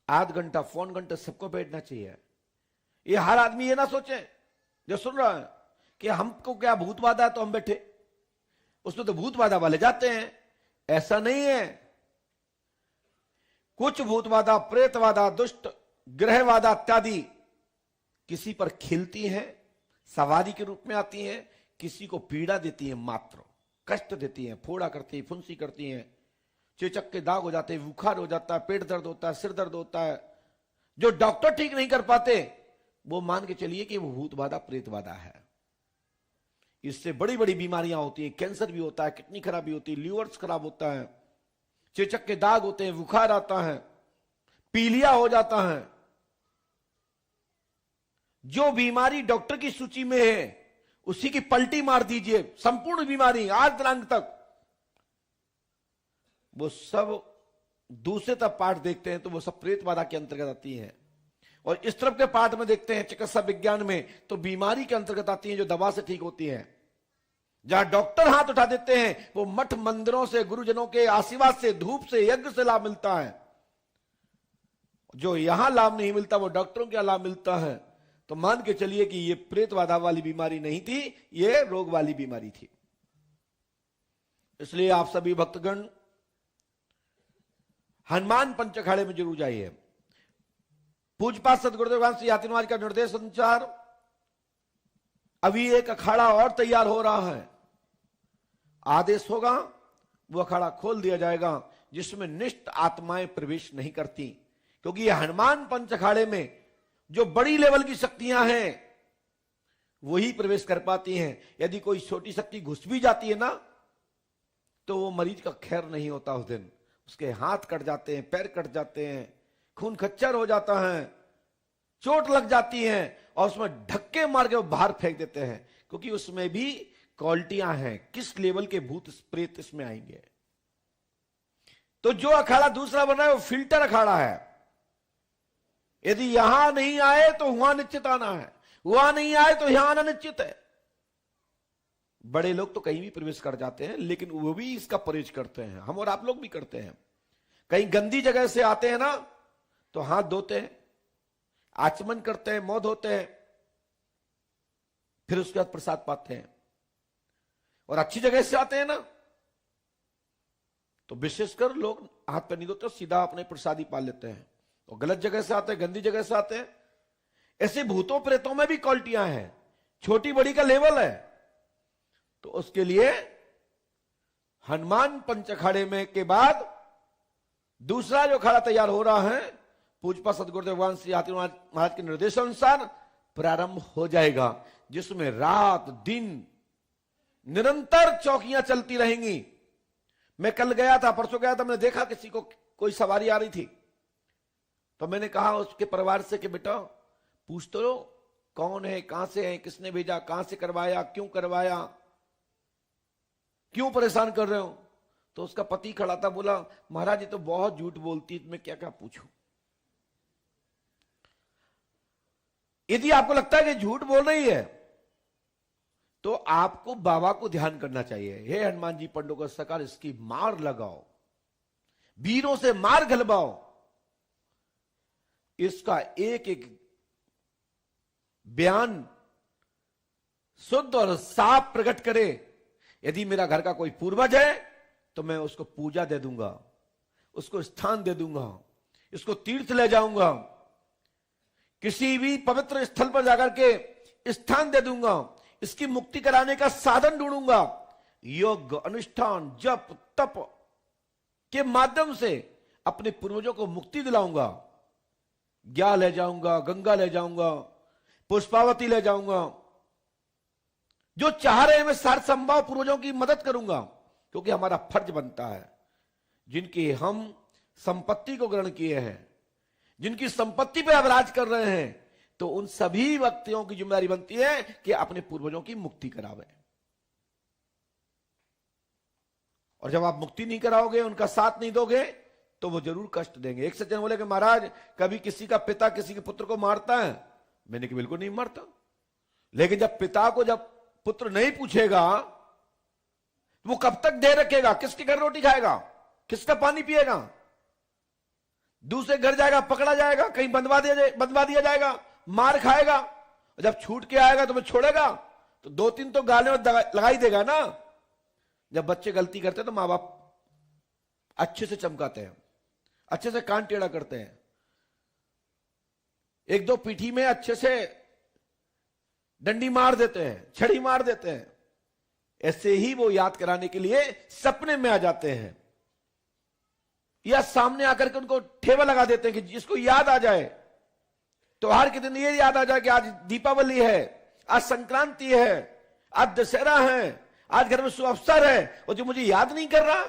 [SPEAKER 1] आध घंटा फोन घंटा सबको बैठना चाहिए। ये हर आदमी ये ना सोचे जो सुन रहा है कि हमको क्या भूत बाधा तो हम बैठे, उसमें तो भूत बाधा वाले जाते हैं। ऐसा नहीं है। कुछ भूत बाधा, प्रेत बाधा, दुष्ट ग्रह बाधा इत्यादि किसी पर खिलती हैं, सवारी के रूप में आती हैं, किसी को पीड़ा देती है, मात्र कष्ट देती है, फोड़ा करती है, फुंसी करती है, चेचक के दाग हो जाते हैं, बुखार हो जाता है, पेट दर्द होता है, सिर दर्द होता है। जो डॉक्टर ठीक नहीं कर पाते वो मान के चलिए कि वो भूत बाधा प्रेत बाधा है। इससे बड़ी बड़ी बीमारियां होती है, कैंसर भी होता है, किडनी खराब भी होती है, लीवर्स खराब होता है, चेचक के दाग होते हैं, बुखार आता है, पीलिया हो जाता है। जो बीमारी डॉक्टर की सूची में है उसी की पलटी मार दीजिए, संपूर्ण बीमारी आज दिनांक तक। वो सब दूसरे तरफ पाठ देखते हैं तो वो सब प्रेत बाधा के अंतर्गत आती है, और इस तरफ के पाठ में देखते हैं चिकित्सा विज्ञान में तो बीमारी के अंतर्गत आती है जो दवा से ठीक होती है। जहां डॉक्टर हाथ उठा देते हैं वो मठ मंदिरों से, गुरुजनों के आशीर्वाद से, धूप से, यज्ञ से लाभ मिलता है। जो यहां लाभ नहीं मिलता वो डॉक्टरों के लाभ मिलता है। तो मान के चलिए कि ये प्रेत बाधा वाली बीमारी नहीं थी, ये रोग वाली बीमारी थी। इसलिए आप सभी भक्तगण हनुमान पंच अखाड़े में जरूर जाइए। पूज्यपाद सदगुरुदेव श्री हाथीनवाज का निर्देश अनुसार अभी एक अखाड़ा और तैयार हो रहा है। आदेश होगा वो अखाड़ा खोल दिया जाएगा, जिसमें निष्ठ आत्माएं प्रवेश नहीं करती, क्योंकि ये हनुमान पंच अखाड़े में जो बड़ी लेवल की शक्तियां हैं वही प्रवेश कर पाती हैं। यदि कोई छोटी शक्ति घुस भी जाती है ना, तो वो मरीज का खैर नहीं होता उस दिन। उसके हाथ कट जाते हैं, पैर कट जाते हैं, खून खच्चर हो जाता है, चोट लग जाती है, और उसमें धक्के मार के वो बाहर फेंक देते हैं, क्योंकि उसमें भी क्वालिटियां हैं, किस लेवल के भूत प्रेत इसमें आएंगे। तो जो अखाड़ा दूसरा बना है वो फिल्टर अखाड़ा है। यदि यहां नहीं आए तो वहां निश्चित आना है, वहां नहीं आए तो यहां आना निश्चित है। बड़े लोग तो कहीं भी प्रवेश कर जाते हैं, लेकिन वो भी इसका परहेज करते हैं। हम और आप लोग भी करते हैं। कहीं गंदी जगह से आते हैं ना, तो हाथ धोते हैं, आचमन करते हैं, मुंह धोते हैं, फिर उसके बाद प्रसाद पाते हैं। और अच्छी जगह से आते हैं ना, तो विशेषकर लोग हाथ पे नहीं धोते, सीधा अपने प्रसादी पा लेते हैं। और गलत जगह से आते हैं, गंदी जगह से आते हैं। ऐसे भूतों प्रेतों में भी क्वालिटियां हैं, छोटी बड़ी का लेवल है। तो उसके लिए हनुमान पंच अखाड़े में के बाद दूसरा जो अखाड़ा तैयार हो रहा है, पूजपा सदगुरुदेव भगवान श्री हाथी महाराज के निर्देशानुसार प्रारंभ हो जाएगा, जिसमें रात दिन निरंतर चौकियां चलती रहेंगी। मैं कल गया था, परसों गया था, मैंने देखा किसी को कोई सवारी आ रही थी, तो मैंने कहा उसके परिवार से कि बेटा पूछ तो लो कौन है, कहां से है, किसने भेजा, कहां से करवाया, क्यों परेशान कर रहे हो। तो उसका पति खड़ा था, बोला महाराज ये तो बहुत झूठ बोलती है, मैं क्या क्या पूछूं। यदि आपको लगता है कि झूठ बोल रही है, तो आपको बाबा को ध्यान करना चाहिए। हे हनुमान जी पंडों का सकार, इसकी मार लगाओ, वीरों से मार घलवाओ, इसका एक एक बयान शुद्ध और साफ प्रकट करे। यदि मेरा घर का कोई पूर्वज है तो मैं उसको पूजा दे दूंगा, उसको स्थान दे दूंगा, इसको तीर्थ ले जाऊंगा, किसी भी पवित्र स्थल पर जाकर के स्थान दे दूंगा, इसकी मुक्ति कराने का साधन ढूंढूंगा। योग अनुष्ठान जप तप के माध्यम से अपने पूर्वजों को मुक्ति दिलाऊंगा। ज्ञा ले जाऊंगा, गंगा ले जाऊंगा, पुष्पावती ले जाऊंगा। जो चाह रहे हैं मैं सार संभव पूर्वजों की मदद करूंगा, क्योंकि हमारा फर्ज बनता है। जिनकी हम संपत्ति को ग्रहण किए हैं, जिनकी संपत्ति पे अब राज कर रहे हैं, तो उन सभी व्यक्तियों की जिम्मेदारी बनती है कि अपने पूर्वजों की मुक्ति करावे। और जब आप मुक्ति नहीं कराओगे, उनका साथ नहीं दोगे, तो वो जरूर कष्ट देंगे। एक सज्जन बोले कि महाराज कभी किसी का पिता किसी के पुत्र को मारता है? मैंने कहा बिल्कुल नहीं मारता। लेकिन जब पिता को जब पुत्र नहीं पूछेगा, तो वो कब तक दे रखेगा? किसके घर रोटी खाएगा? किसका पानी पिएगा? दूसरे घर जाएगा, पकड़ा जाएगा, कहीं बंधवा दिया जाएगा, मार खाएगा। जब छूट के आएगा तो मैं छोड़ेगा? तो 2-3 तो गालें लगा ही देगा ना। जब बच्चे गलती करते हैं तो माँ बाप अच्छे से चमकाते हैं, अच्छे से कान टेढ़ा करते हैं, 1-2 पीठी में अच्छे से डंडी मार देते हैं, छड़ी मार देते हैं। ऐसे ही वो याद कराने के लिए सपने में आ जाते हैं, या सामने आकर के उनको ठेवा लगा देते हैं कि जिसको याद आ जाए, त्योहार के दिन ये याद आ जाए कि आज दीपावली है, आज संक्रांति है, आज दशहरा है, आज घर में शुभ अवसर है, और जो मुझे याद नहीं कर रहा।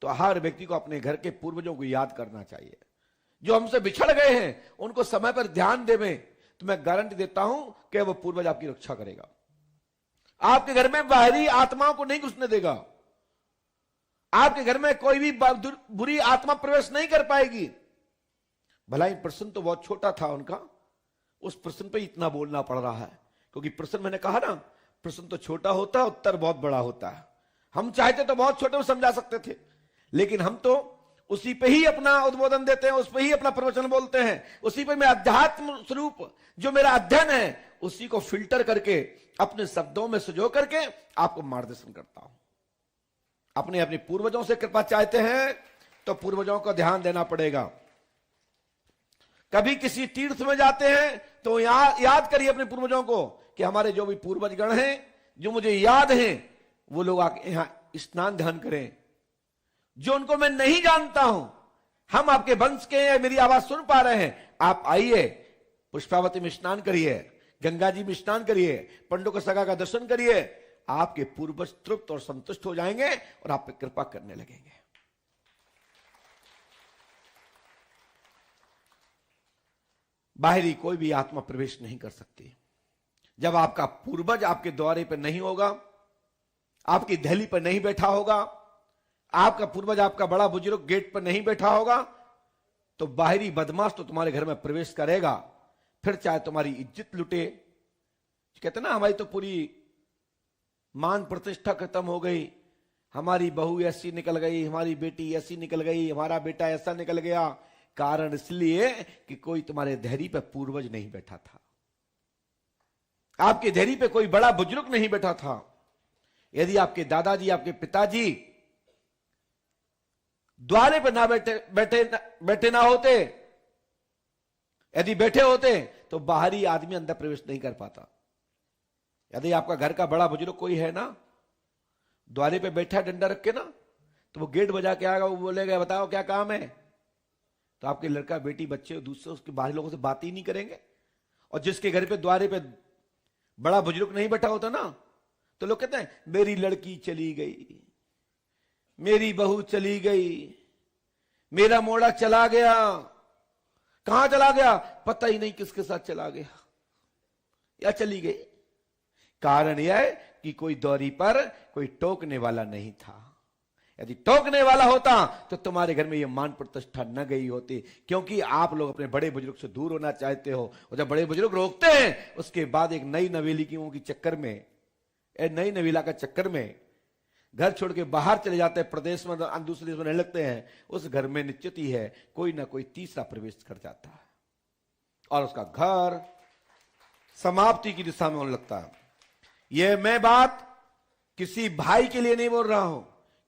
[SPEAKER 1] तो हर व्यक्ति को अपने घर के पूर्वजों को याद करना चाहिए। जो हमसे बिछड़ गए हैं उनको समय पर ध्यान देवें, तो मैं गारंटी देता हूं कि वो पूर्वज आपकी रक्षा करेगा। आपके घर में बाहरी आत्माओं को नहीं घुसने देगा। आपके घर में कोई भी बुरी आत्मा प्रवेश नहीं कर पाएगी। भला ही प्रश्न तो बहुत छोटा था उनका, उस प्रश्न पे इतना बोलना पड़ रहा है, क्योंकि प्रश्न मैंने कहा ना, प्रश्न तो छोटा होता है, उत्तर बहुत बड़ा होता है। हम चाहते तो बहुत छोटे में समझा सकते थे, लेकिन हम तो उसी पे ही अपना उद्बोधन देते हैं, उस पे ही अपना प्रवचन बोलते हैं, उसी पे मैं अध्यात्म स्वरूप जो मेरा अध्ययन है उसी को फिल्टर करके अपने शब्दों में सजो करके आपको मार्गदर्शन करता हूं। अपने अपने पूर्वजों से कृपा चाहते हैं तो पूर्वजों को ध्यान देना पड़ेगा। कभी किसी तीर्थ में जाते हैं तो याद करिए अपने पूर्वजों को कि हमारे जो भी पूर्वजगण हैं, जो मुझे याद हैं, वो लोग आके यहां स्नान ध्यान करें। जो उनको मैं नहीं जानता हूं, हम आपके वंश के हैं, मेरी आवाज सुन पा रहे हैं, आप आइए, पुष्पावती में स्नान करिए, गंगा जी में स्नान करिए, पंडों का सगा का दर्शन करिए। आपके पूर्वज तृप्त और संतुष्ट हो जाएंगे और आप पे कृपा करने लगेंगे। बाहरी कोई भी आत्मा प्रवेश नहीं कर सकती। जब आपका पूर्वज आपके द्वारे पर नहीं होगा, आपकी दहली पर नहीं बैठा होगा, आपका पूर्वज आपका बड़ा बुजुर्ग गेट पर नहीं बैठा होगा, तो बाहरी बदमाश तो तुम्हारे घर में प्रवेश करेगा। फिर चाहे तुम्हारी इज्जत लुटे, कहते ना हमारी तो पूरी मान प्रतिष्ठा खत्म हो गई, हमारी बहू ऐसी निकल गई, हमारी बेटी ऐसी निकल गई, हमारा बेटा ऐसा निकल गया। कारण इसलिए कि कोई तुम्हारे धैर्य पे पूर्वज नहीं बैठा था, आपके धैर्य पे कोई बड़ा बुजुर्ग नहीं बैठा था। यदि आपके दादाजी, आपके पिताजी द्वारे पे ना बैठे ना होते, यदि बैठे होते तो बाहरी आदमी अंदर प्रवेश नहीं कर पाता। यदि आपका घर का बड़ा बुजुर्ग कोई है ना, द्वारे पे बैठा डंडा रख के ना, तो वो गेट बजा के आएगा, वो बोलेगा बताओ क्या काम है, तो आपके लड़का बेटी बच्चे दूसरे उसके बाहरी लोगों से बात ही नहीं करेंगे। और जिसके घर पे द्वारे पे बड़ा बुजुर्ग नहीं बैठा होता ना, तो लोग कहते हैं मेरी लड़की चली गई, मेरी बहू चली गई, मेरा मोड़ा चला गया। कहां चला गया पता ही नहीं, किसके साथ चला गया या चली गई। कारण यह है कि कोई दौरी पर कोई टोकने वाला नहीं था। यदि टोकने वाला होता तो तुम्हारे घर में यह मान प्रतिष्ठा न गई होती, क्योंकि आप लोग अपने बड़े बुजुर्ग से दूर होना चाहते हो। और जब बड़े बुजुर्ग रोकते हैं, उसके बाद एक नई नवेली की चक्कर में, नई नवेला का चक्कर में घर छोड़ के बाहर चले जाते हैं, प्रदेश में दूसरे देश में रहने लगते हैं। उस घर में निश्चित ही है कोई ना कोई तीसरा प्रवेश कर जाता है और उसका घर समाप्ति की दिशा में होने लगता है। यह मैं बात किसी भाई के लिए नहीं बोल रहा हूं,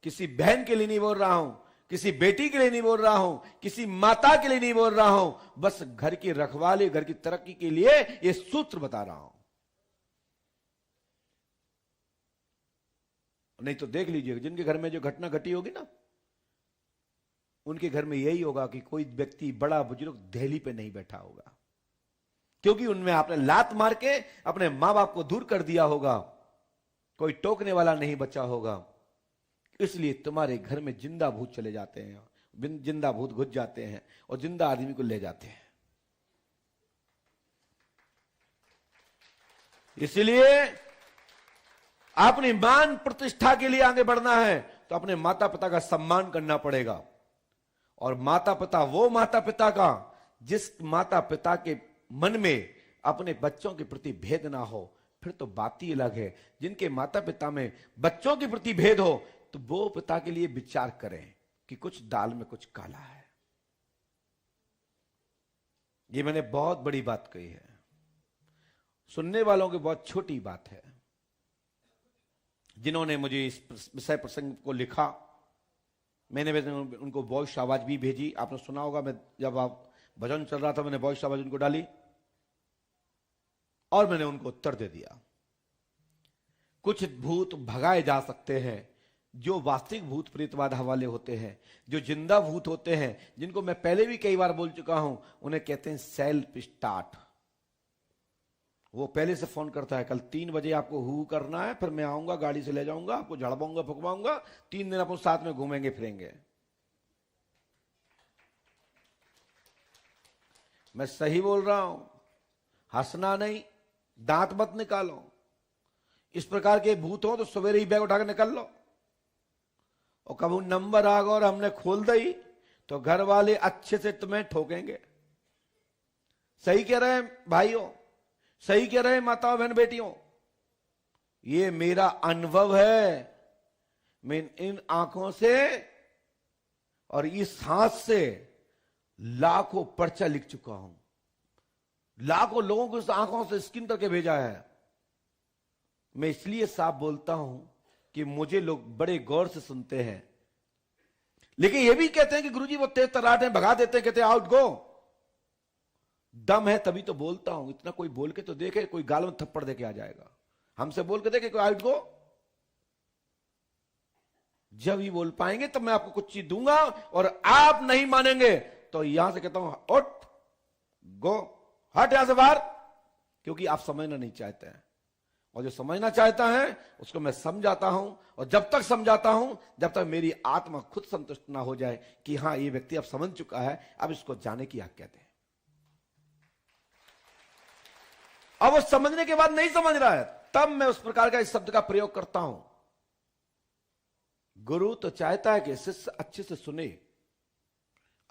[SPEAKER 1] किसी बहन के लिए नहीं बोल रहा हूं, किसी बेटी के लिए नहीं बोल रहा हूं, किसी माता के लिए नहीं बोल रहा हूं, बस घर की रखवाली, घर की तरक्की के लिए यह सूत्र बता रहा हूं। नहीं तो देख लीजिए, जिनके घर में जो घटना घटी होगी ना, उनके घर में यही होगा कि कोई व्यक्ति बड़ा बुजुर्ग दहली पे नहीं बैठा होगा, क्योंकि उनमें आपने लात मार के अपने मां बाप को दूर कर दिया होगा, कोई टोकने वाला नहीं बचा होगा। इसलिए तुम्हारे घर में जिंदा भूत चले जाते हैं, जिंदा भूत घुस जाते हैं और जिंदा आदमी को ले जाते हैं। इसलिए अपनी मान प्रतिष्ठा के लिए आगे बढ़ना है तो अपने माता पिता का सम्मान करना पड़ेगा। और माता पिता, वो माता पिता का जिस माता पिता के मन में अपने बच्चों के प्रति भेद ना हो, फिर तो बात ही अलग है। जिनके माता पिता में बच्चों के प्रति भेद हो, तो वो पिता के लिए विचार करें कि कुछ दाल में कुछ काला है। ये मैंने बहुत बड़ी बात कही है, सुनने वालों की बहुत छोटी बात है। जिन्होंने मुझे इस विषय प्रसंग को लिखा, मैंने उनको वॉइस आवाज भी भेजी। आपने सुना होगा, मैं जब आप भजन चल रहा था, मैंने वॉइस आवाज उनको डाली और मैंने उनको उत्तर दे दिया। कुछ भूत भगाए जा सकते हैं जो वास्तविक भूत प्रेतवाद वाले होते हैं, जो जिंदा भूत होते हैं, जिनको मैं पहले भी कई बार बोल चुका हूं, उन्हें कहते हैं सेल्फ स्टार्ट। वो पहले से फोन करता है, कल 3 बजे आपको हु करना है, फिर मैं आऊंगा, गाड़ी से ले जाऊंगा, आपको झड़वाऊंगा, फुकवाऊंगा, 3 दिन अपन साथ में घूमेंगे फिरेंगे। मैं सही बोल रहा हूं, हंसना नहीं, दांत मत निकालो। इस प्रकार के भूत हो तो सवेरे ही बैग उठा कर निकल लो। और कभी नंबर आ गया और हमने खोल दी तो घर वाले अच्छे से तुम्हें ठोकेंगे। सही कह रहे हैं भाइयों, सही कह रहे हैं माताओं बहन बेटियों, ये मेरा अनुभव है। मैं इन आंखों से और इस हाथ से लाखों पर्चा लिख चुका हूं, लाखों लोगों को इस आंखों से स्किन करके भेजा है। मैं इसलिए साफ बोलता हूं कि मुझे लोग बड़े गौर से सुनते हैं, लेकिन ये भी कहते हैं कि गुरुजी वो तेज तराट है, भगा देते हैं, कहते हैं आउट गो। दम है तभी तो बोलता हूं, इतना कोई बोल के तो देखे, कोई गाल में थप्पड़ देके आ जाएगा। हमसे बोल के देखे कोई आउट गो, जब ही बोल पाएंगे तब मैं आपको कुछ चीज दूंगा, और आप नहीं मानेंगे तो यहां से कहता हूं उठ, गो, हट यहां से बाहर, क्योंकि आप समझना नहीं चाहते हैं। और जो समझना चाहता है उसको मैं समझाता हूं, और जब तक समझाता हूं जब तक मेरी आत्मा खुद संतुष्ट ना हो जाए कि हां ये व्यक्ति अब समझ चुका है, अब इसको जाने की आज्ञा दें। अब वो समझने के बाद नहीं समझ रहा है, तब मैं उस प्रकार का इस शब्द का प्रयोग करता हूं। गुरु तो चाहता है कि शिष्य अच्छे से सुने,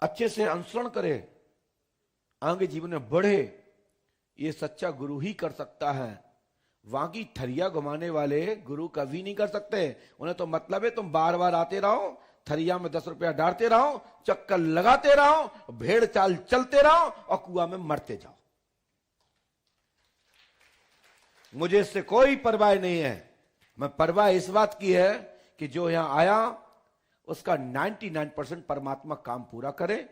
[SPEAKER 1] अच्छे से अनुसरण करे, आगे जीवन में बढ़े। ये सच्चा गुरु ही कर सकता है। वाकी थरिया घुमाने वाले गुरु कभी नहीं कर सकते। उन्हें तो मतलब है तुम बार बार आते रहो, थरिया में 10 रुपया डालते रहो, चक्कर लगाते रहो, भेड़ चाल चलते रहो और कुआं में मरते जाओ। मुझे इससे कोई परवाह नहीं है। मैं परवाह इस बात की है कि जो यहां आया उसका 99% परमात्मा काम पूरा करे,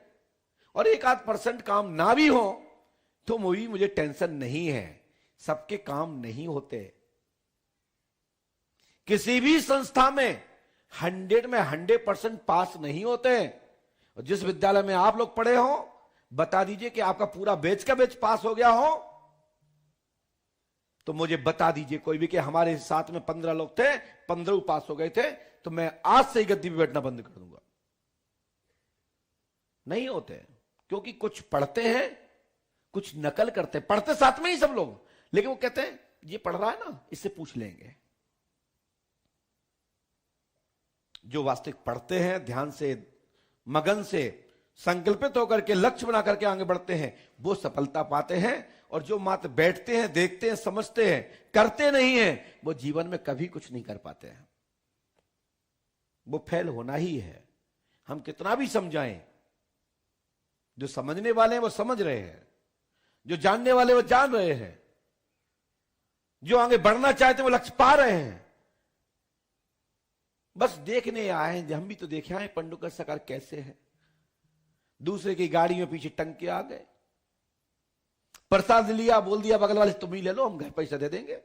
[SPEAKER 1] और 1-8% काम ना भी हो तो मुझे टेंशन नहीं है। सबके काम नहीं होते। किसी भी संस्था में 100 में 100% पास नहीं होते। और जिस विद्यालय में आप लोग पढ़े हो, बता दीजिए कि आपका पूरा बैच का बैच पास हो गया हो, तो मुझे बता दीजिए कोई भी कि हमारे साथ में 15 लोग थे, 15 पास हो गए थे, तो मैं आज से ही गद्दी पे बैठना बंद कर दूंगा। नहीं होते, क्योंकि कुछ पढ़ते हैं, कुछ नकल करते हैं। पढ़ते साथ में ही सब लोग, लेकिन वो कहते हैं ये पढ़ रहा है ना, इससे पूछ लेंगे। जो वास्तविक पढ़ते हैं, ध्यान से, मगन से, संकल्पित होकर के, लक्ष्य बना करके आगे बढ़ते हैं, वो सफलता पाते हैं। और जो मात्र बैठते हैं, देखते हैं, समझते हैं, करते नहीं हैं, वो जीवन में कभी कुछ नहीं कर पाते हैं। वो फेल होना ही है। हम कितना भी समझाएं, जो समझने वाले हैं वो समझ रहे हैं, जो जानने वाले वो जान रहे हैं, जो आगे बढ़ना चाहते हैं वो लक्ष्य पा रहे हैं। बस देखने आए हैं। हम भी तो देखे आए पंडुकर सरकार कैसे है। दूसरे की गाड़ी में पीछे टंग के आ गए, प्रसाद लिया, बोल दिया बगल वाले तुम ही ले लो, हम घर पैसा दे देंगे।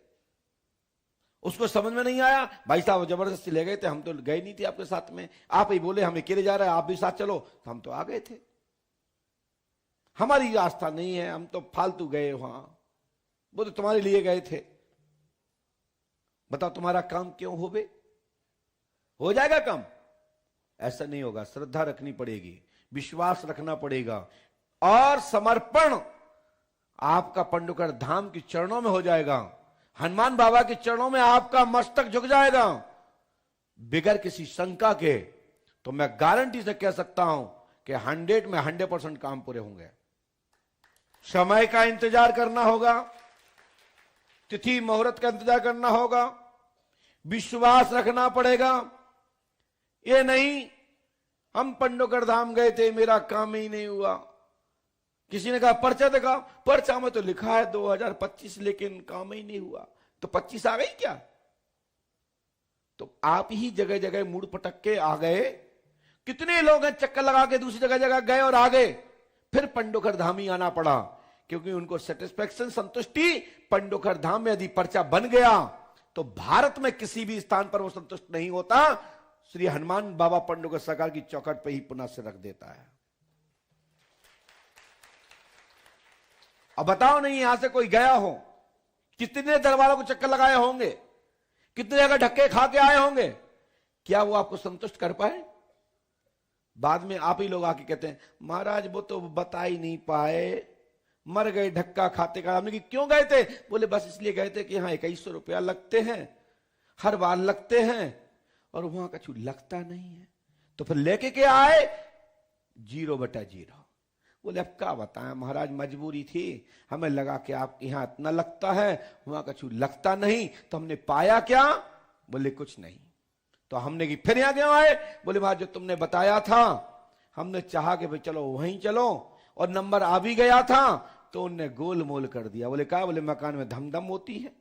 [SPEAKER 1] उसको समझ में नहीं आया, भाई साहब जबरदस्ती ले गए थे, हम तो गए नहीं थे आपके साथ में, आप ही बोले हम अकेले जा रहे हैं, आप भी साथ चलो, तो हम तो आ गए थे। हमारी आस्था नहीं है, हम तो फालतू गए वहां, वो तो तुम्हारे लिए गए थे। बताओ तुम्हारा काम क्यों हो जाएगा काम? ऐसा नहीं होगा। श्रद्धा रखनी पड़ेगी, विश्वास रखना पड़ेगा, और समर्पण आपका पंडुकर धाम के चरणों में हो जाएगा। हनुमान बाबा के चरणों में आपका मस्तक झुक जाएगा बिगर किसी शंका के। तो मैं गारंटी से कह सकता हूं कि 100 में 100% काम पूरे होंगे। समय का इंतजार करना होगा, तिथि मुहूर्त का इंतजार करना होगा, विश्वास रखना पड़ेगा। ये नहीं हम पंडुकर धाम गए थे, मेरा काम ही नहीं हुआ। किसी ने कहा पर्चा दिखाओ, पर्चा में तो लिखा है 2025, लेकिन काम ही नहीं हुआ। तो 25 आ गई क्या? तो आप ही जगह जगह मुड़ पटक के आ गए। कितने लोग हैं चक्कर लगा के दूसरी जगह गए और आ गए, फिर पंडुकर धाम ही आना पड़ा, क्योंकि उनको सेटिस्फैक्शन, संतुष्टि पंडुकर धाम में यदि पर्चा बन गया तो भारत में किसी भी स्थान पर वो संतुष्ट नहीं होता। श्री हनुमान बाबा पंडुकर सरकार की चौखट पे ही पुनः से रख देता है। अब बताओ नहीं यहां से कोई गया हो, कितने दरबारों को चक्कर लगाए होंगे, कितने जगह धक्के खा के आए होंगे, क्या वो आपको संतुष्ट कर पाए? बाद में आप ही लोग आके कहते हैं महाराज वो तो बता ही नहीं पाए, मर गए धक्का खाते का। हमने कि क्यों गए थे? बोले बस इसलिए गए थे कि हाँ 2100 रुपया लगते हैं, हर बार लगते हैं, और वहां का कुछ लगता नहीं है। तो फिर लेके के आए 0/0। बोले अब क्या बताएं महाराज, मजबूरी थी, हमें लगा कि आपके यहां इतना लगता है, वहां का कुछ लगता नहीं, तो हमने पाया क्या? बोले कुछ नहीं। तो हमने कि फिर यहां क्यों आए? बोले महाराज जो तुमने बताया था, हमने चाहा कि भाई चलो वहीं चलो, और नंबर आ भी गया था, तो उनने गोल मोल कर दिया। बोले कहा? बोले मकान में धमधम होती है,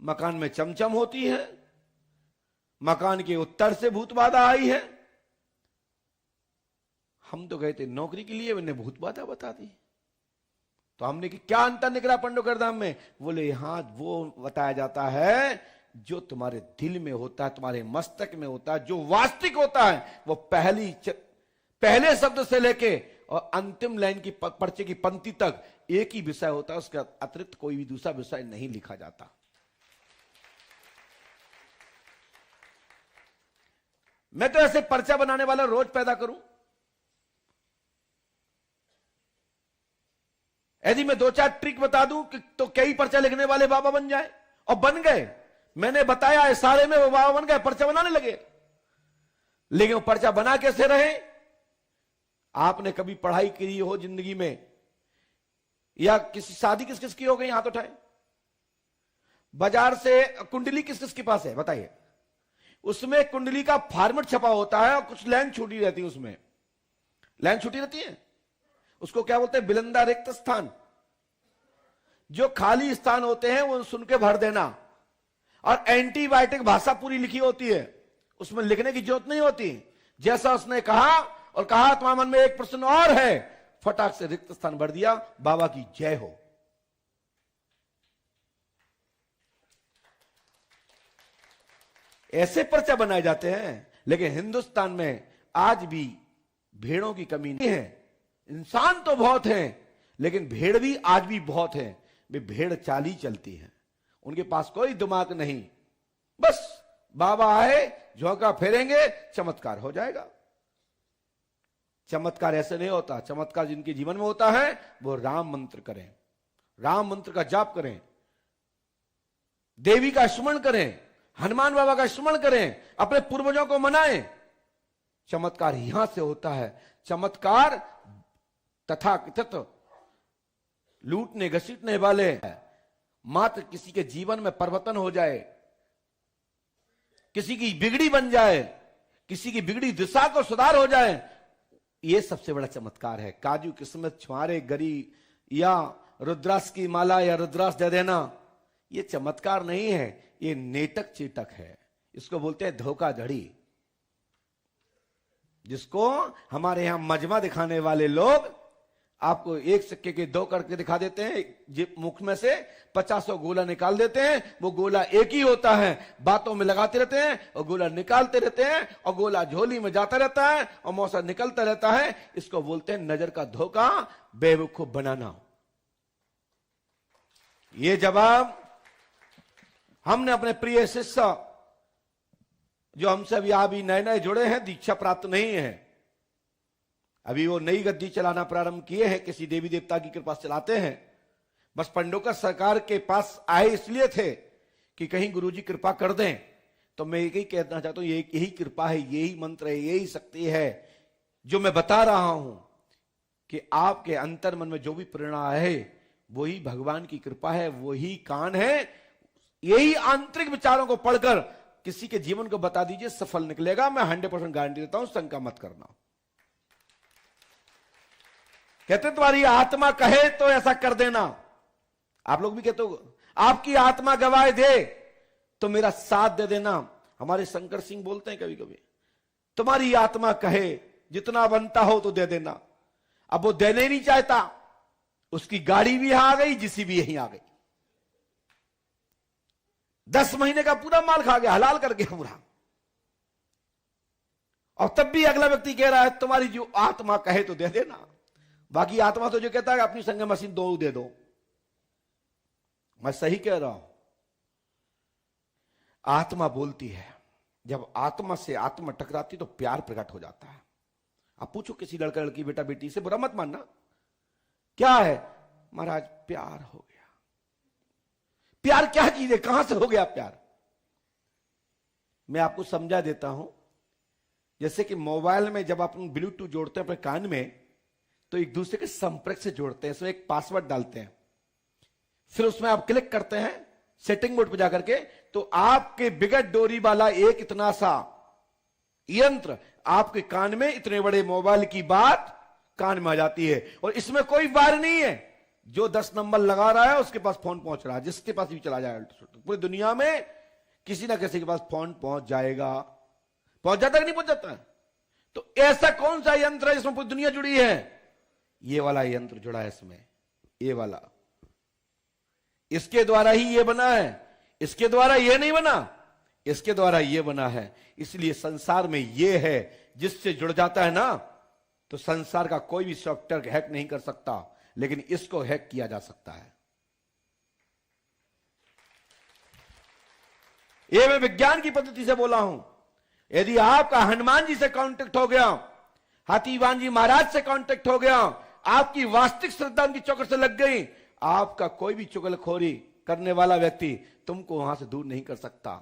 [SPEAKER 1] मकान में चमचम होती है, मकान के उत्तर से भूत बाधा आई है। हम तो गए थे नौकरी के लिए, मैंने भूत बाधा बता दी। तो हमने कि क्या अंतर निकला पंडुकर धाम में? बोले यहां वो बताया जाता है जो तुम्हारे दिल में होता है, तुम्हारे मस्तक में होता है, जो वास्तविक होता है, वो पहले शब्द से लेके और अंतिम लाइन की पर्चे की पंक्ति तक एक ही विषय होता है, उसका अतिरिक्त कोई भी दूसरा विषय नहीं लिखा जाता। मैं तो ऐसे पर्चा बनाने वाला रोज पैदा करूं। यदि मैं 2-4 ट्रिक बता दूं कि तो कई पर्चा लिखने वाले बाबा बन जाए, और बन गए। मैंने बताया है सारे में वो बाबा बन गए, पर्चा बनाने लगे। लेकिन वो पर्चा बना कैसे रहे? आपने कभी पढ़ाई की हो जिंदगी में, या किसी शादी किस किस की हो गई, हाथ उठाए। बाजार से कुंडली किस किस के पास है बताइए? उसमें कुंडली का फॉर्मेट छपा होता है और कुछ लाइन छूटी रहती है, उसमें लाइन छूटी रहती है। उसको क्या बोलते हैं? बिलंदा रिक्त स्थान। जो खाली स्थान होते हैं वो सुन के भर देना। और एंटीबायोटिक भाषा पूरी लिखी होती है, उसमें लिखने की जरूरत नहीं होती। जैसा उसने कहा और कहा तुम्हारे मन में एक प्रश्न और है, फटाक से रिक्त स्थान भर दिया, बाबा की जय हो। ऐसे पर्चा बनाए जाते हैं। लेकिन हिंदुस्तान में आज भी भेड़ों की कमी नहीं है। इंसान तो बहुत हैं, लेकिन भेड़ भी आज भी बहुत हैं। वे भेड़ चाली चलती हैं, उनके पास कोई दिमाग नहीं। बस बाबा आए, झोंका फेरेंगे, चमत्कार हो जाएगा। चमत्कार ऐसे नहीं होता। चमत्कार जिनके जीवन में होता है वो राम मंत्र करें, राम मंत्र का जाप करें, देवी का स्मरण करें, हनुमान बाबा का स्मरण करें, अपने पूर्वजों को मनाएं। चमत्कार यहां से होता है। चमत्कार तथाकथित लूटने घसीटने वाले मात्र किसी के जीवन में परिवर्तन हो जाए, किसी की बिगड़ी बन जाए, किसी की बिगड़ी दिशा को सुधार हो जाए, यह सबसे बड़ा चमत्कार है। काजू किस्मत छुआरे गरी या रुद्राक्ष की माला या रुद्राक्ष दे देना, यह चमत्कार नहीं है, यह नेटक चीटक है। इसको बोलते हैं धोखाधड़ी। जिसको हमारे यहां मजमा दिखाने वाले लोग आपको एक सिक्के के 2 करके दिखा देते हैं, मुख में से 50 गोला निकाल देते हैं। वो गोला एक ही होता है, बातों में लगाते रहते हैं और गोला निकालते रहते हैं, और गोला झोली में जाता रहता है और मौसा निकलता रहता है। इसको बोलते हैं नजर का धोखा, बेवकूफ बनाना। ये जवाब हमने अपने प्रिय शिष्य जो हमसे अभी नए नए जुड़े हैं, दीक्षा प्राप्त नहीं है, अभी वो नई गद्दी चलाना प्रारंभ किए हैं, किसी देवी देवता की कृपा से चलाते हैं। बस पंडोकर सरकार के पास आए इसलिए थे कि कहीं गुरुजी कृपा कर दें। तो मैं यही कहना चाहता हूं, यही कृपा है, यही मंत्र है, यही शक्ति है जो मैं बता रहा हूं कि आपके अंतर मन में जो भी प्रेरणा है वही भगवान की कृपा है, वही कान है। यही आंतरिक विचारों को पढ़कर किसी के जीवन को बता दीजिए, सफल निकलेगा। मैं 100% गारंटी देता हूं, शंका मत करना। कहते तुम्हारी आत्मा कहे तो ऐसा कर देना। आप लोग भी कहते हो आपकी आत्मा गवाह दे तो मेरा साथ दे देना। हमारे शंकर सिंह बोलते हैं कभी कभी, तुम्हारी आत्मा कहे जितना बनता हो तो दे देना। अब वो देने नहीं चाहता, उसकी गाड़ी भी यहां आ गई, जिसी भी यहीं आ गई। 10 महीने का पूरा माल खा गया, हलाल कर गया पूरा। और तब भी अगला व्यक्ति कह रहा है तुम्हारी जो आत्मा कहे तो दे देना। बाकी आत्मा तो जो कहता है अपनी संग मशीन दे दो। मैं सही कह रहा हूं? आत्मा बोलती है। जब आत्मा से आत्मा टकराती तो प्यार प्रकट हो जाता है। आप पूछो किसी लड़का लड़की बेटा बेटी से, बुरा मत मानना, क्या है? महाराज प्यार हो गया। प्यार क्या चीज है? कहां से हो गया प्यार? मैं आपको समझा देता हूं। जैसे कि मोबाइल में जब आप ब्लूटूथ जोड़ते हैं अपने कान में, तो एक दूसरे के संपर्क से जोड़ते हैं, इसमें एक पासवर्ड डालते हैं, फिर उसमें आप क्लिक करते हैं सेटिंग मोड पर जाकर के, तो आपके बिगड़ डोरी वाला एक इतना सा यंत्र आपके कान में, इतने बड़े मोबाइल की बात कान में आ जाती है। और इसमें कोई वायर नहीं है। जो 10 नंबर लगा रहा है उसके पास फोन पहुंच रहा है, जिसके पास भी चला जाएगा। पूरी दुनिया में किसी ना किसी के पास फोन पहुंच जाएगा। पहुंच जाता है कि नहीं पहुंच जाता है? तो ऐसा कौन सा यंत्र है जिसमें पूरी दुनिया जुड़ी है? ये वाला यंत्र जुड़ा है इसमें, ये वाला। इसके द्वारा ही ये बना है। इसके द्वारा यह नहीं बना, इसके द्वारा यह बना है। इसलिए संसार में यह है, जिससे जुड़ जाता है ना, तो संसार का कोई भी सॉफ्टवेयर हैक नहीं कर सकता, लेकिन इसको हैक किया जा सकता है। यह मैं विज्ञान की पद्धति से बोला हूं। यदि आपका हनुमान जी से कांटेक्ट हो गया, हाथीवान जी महाराज से कांटेक्ट हो गया, आपकी वास्तविक श्रद्धा उनकी चौकट से लग गई, आपका कोई भी चुगलखोरी करने वाला व्यक्ति तुमको वहां से दूर नहीं कर सकता।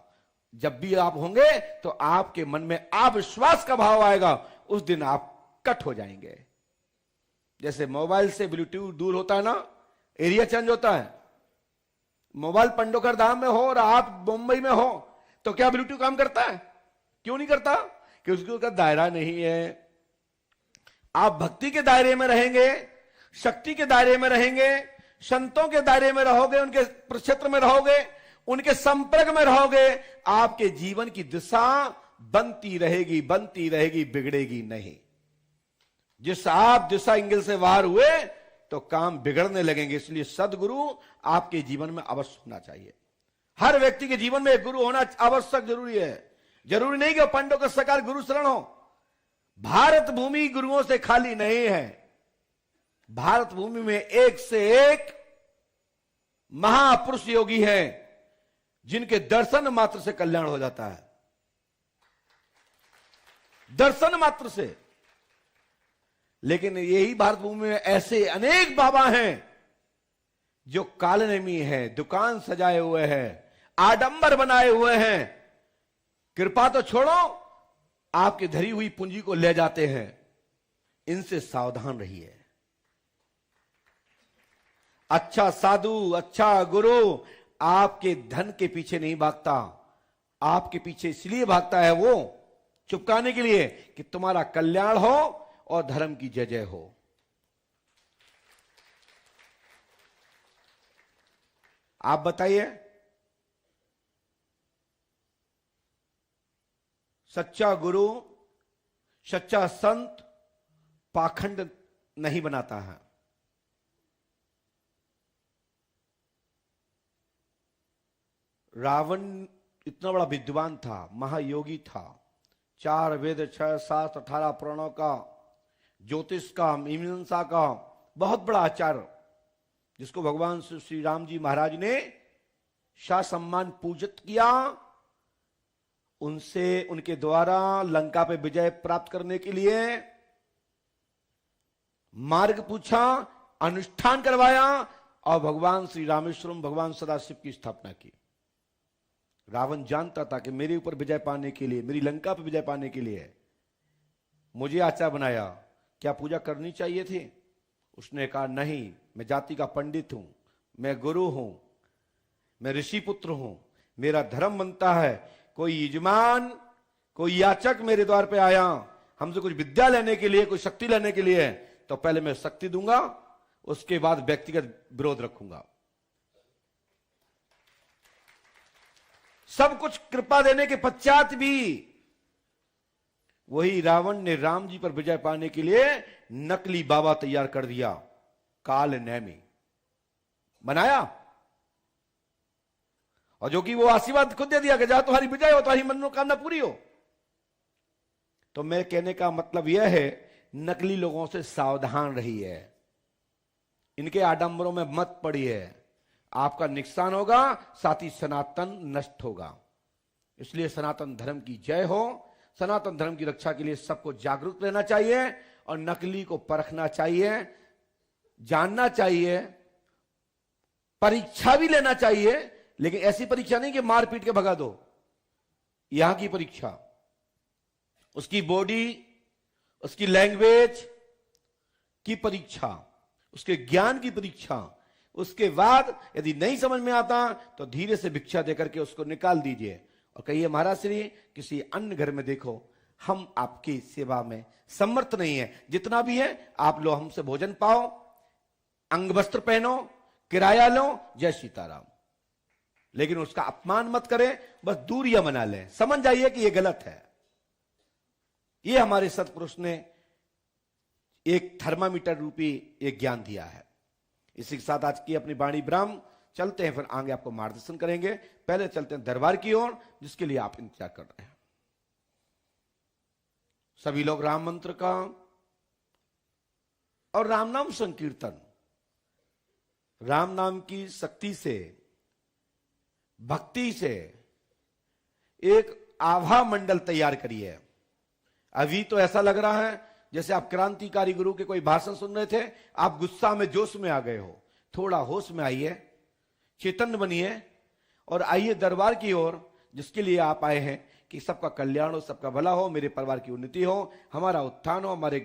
[SPEAKER 1] जब भी आप होंगे तो आपके मन में अविश्वास का भाव आएगा, उस दिन आप कट हो जाएंगे। जैसे मोबाइल से ब्लूटूथ दूर होता है ना, एरिया चेंज होता है। मोबाइल पंडोकर धाम में हो और आप मुंबई में हो, तो क्या ब्लूटूथ काम करता है? क्यों नहीं करता? क्योंकि उसका दायरा नहीं है। आप भक्ति के दायरे में रहेंगे, शक्ति के दायरे में रहेंगे, संतों के दायरे में रहोगे, उनके क्षेत्र में रहोगे, उनके संपर्क में रहोगे, आपके जीवन की दिशा बनती रहेगी, बिगड़ेगी नहीं। जिस आप दिशा इंगिल से बाहर हुए तो काम बिगड़ने लगेंगे। इसलिए सदगुरु आपके जीवन में अवश्य होना चाहिए। हर व्यक्ति के जीवन में एक गुरु होना आवश्यक जरूरी है। जरूरी नहीं कि पंडों का सकार गुरु शरण हो। भारत भूमि गुरुओं से खाली नहीं है। भारत भूमि में एक से एक महापुरुष योगी हैं, जिनके दर्शन मात्र से कल्याण हो जाता है। दर्शन मात्र से। लेकिन यही भारत भूमि में ऐसे अनेक बाबा हैं जो कालनेमी है, दुकान सजाए हुए हैं, आडंबर बनाए हुए हैं। कृपा तो छोड़ो, आपकी धरी हुई पूंजी को ले जाते हैं। इनसे सावधान रहिए। अच्छा साधु, अच्छा गुरु आपके धन के पीछे नहीं भागता, आपके पीछे इसलिए भागता है वो चुपकाने के लिए कि तुम्हारा कल्याण हो और धर्म की जय जय हो। आप बताइए, सच्चा गुरु, सच्चा संत पाखंड नहीं बनाता है। रावण इतना बड़ा विद्वान था, महायोगी था, 4 वेद, 6 शास्त्र, 18 पुराणों का, ज्योतिष का, मीमांसा का बहुत बड़ा आचार्य, जिसको भगवान श्री राम जी महाराज ने शाह सम्मान पूजित किया। उनसे, उनके द्वारा लंका पे विजय प्राप्त करने के लिए मार्ग पूछा, अनुष्ठान करवाया और भगवान श्री रामेश्वरम, भगवान सदाशिव की स्थापना की। रावण जानता था कि मेरे ऊपर विजय पाने के लिए, मेरी लंका पर विजय पाने के लिए मुझे आचार्य बनाया, क्या पूजा करनी चाहिए थी? उसने कहा नहीं, मैं जाति का पंडित हूं, मैं गुरु हूं, मैं ऋषि पुत्र हूं, मेरा धर्म बनता है, कोई यजमान, कोई याचक मेरे द्वार पे आया हमसे कुछ विद्या लेने के लिए, कोई शक्ति लेने के लिए, तो पहले मैं शक्ति दूंगा, उसके बाद व्यक्तिगत विरोध रखूंगा। सब कुछ कृपा देने के पश्चात भी वही रावण ने राम जी पर विजय पाने के लिए नकली बाबा तैयार कर दिया, काल नेमी बनाया, और जो कि वो आशीर्वाद खुद दे दिया कि जा तुम्हारी विजय हो, तुम्हारी मनोकामना पूरी हो। तो मैं कहने का मतलब यह है, नकली लोगों से सावधान रहिए, इनके आडंबरों में मत पड़िए, आपका नुकसान होगा, साथ ही सनातन नष्ट होगा। इसलिए सनातन धर्म की जय हो। सनातन धर्म की रक्षा के लिए सबको जागरूक रहना चाहिए और नकली को परखना चाहिए, जानना चाहिए, परीक्षा भी लेना चाहिए, लेकिन ऐसी परीक्षा नहीं कि मार पीट के भगा दो। यहां की परीक्षा, उसकी बॉडी, उसकी लैंग्वेज की परीक्षा, उसके ज्ञान की परीक्षा। उसके बाद यदि नहीं समझ में आता तो धीरे से भिक्षा देकर के उसको निकाल दीजिए और कहिए महाराज श्री किसी अन्य घर में देखो, हम आपकी सेवा में समर्थ नहीं है, जितना भी है आप लो, हमसे भोजन पाओ, अंग वस्त्र पहनो, किराया लो, जय सीताराम। लेकिन उसका अपमान मत करें, बस दूरियां बना लें। समझ जाइए कि यह गलत है। यह हमारे सतपुरुष ने एक थर्मामीटर रूपी एक ज्ञान दिया है। इसी के साथ आज की अपनी वाणी विराम चलते हैं, फिर आगे आपको मार्गदर्शन करेंगे। पहले चलते हैं दरबार की ओर, जिसके लिए आप इंतजार कर रहे हैं। सभी लोग राम मंत्र का और राम नाम संकीर्तन, राम नाम की शक्ति से, भक्ति से एक आभा मंडल तैयार करिए। अभी तो ऐसा लग रहा है जैसे आप क्रांतिकारी गुरु के कोई भाषण सुन रहे थे, आप गुस्सा में जोश में आ गए हो। थोड़ा होश में आइए, चेतन बनिए और आइए दरबार की ओर, जिसके लिए आप आए हैं कि सबका कल्याण हो, सबका भला हो, मेरे परिवार की उन्नति हो, हमारा उत्थान हो, हमारे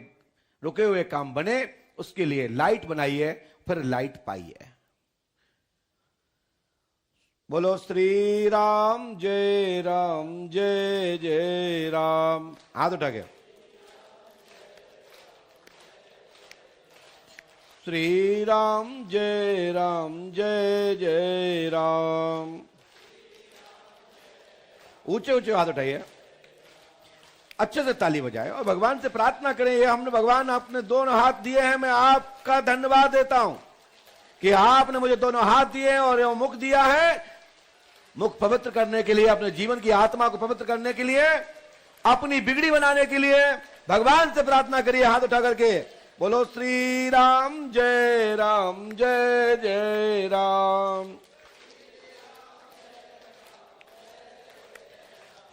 [SPEAKER 1] रुके हुए काम बने। उसके लिए लाइट बनाइए, फिर लाइट पाइए। बोलो श्री राम जय जय राम। हाथ उठा के श्री राम जय जय राम। ऊंचे ऊंचे हाथ उठाइए, अच्छे से ताली बजाए और भगवान से प्रार्थना करें। ये हमने भगवान आपने दोनों हाथ दिए हैं, मैं आपका धन्यवाद देता हूं कि आपने मुझे दोनों हाथ दिए और ये मुख दिया है। मुख पवित्र करने के लिए, अपने जीवन की आत्मा को पवित्र करने के लिए, अपनी बिगड़ी बनाने के लिए भगवान से प्रार्थना करिए हाथ उठा करके। बोलो श्री राम जय जय राम।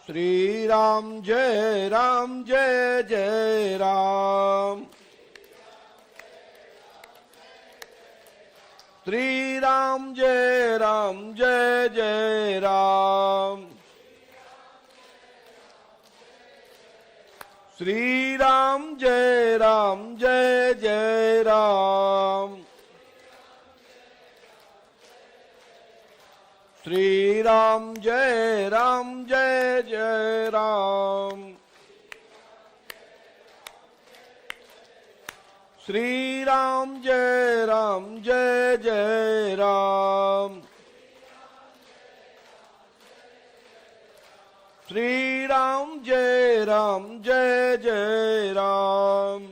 [SPEAKER 1] श्री राम जय जय राम। श्री राम जय जय राम। श्री राम जय जय राम। श्री राम जय जय राम। श्री राम जय जय राम। श्री राम जय जय राम।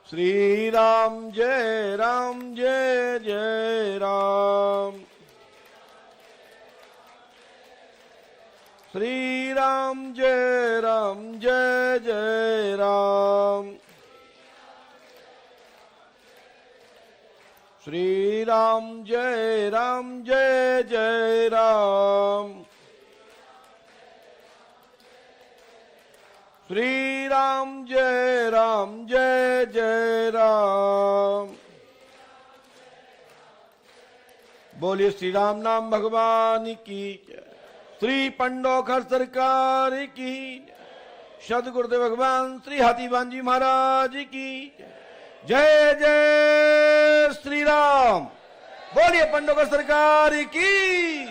[SPEAKER 1] श्री राम जय जय राम। श्री राम जय जय राम। श्री राम जय जय राम। श्री राम जय जय राम। बोलिए श्री राम नाम भगवान की जय। श्री पंडोखर सरकार की सदगुरुदेव भगवान श्री हाथीवान जी महाराज की जय जय श्री राम। बोलिए पंडोखर सरकार की।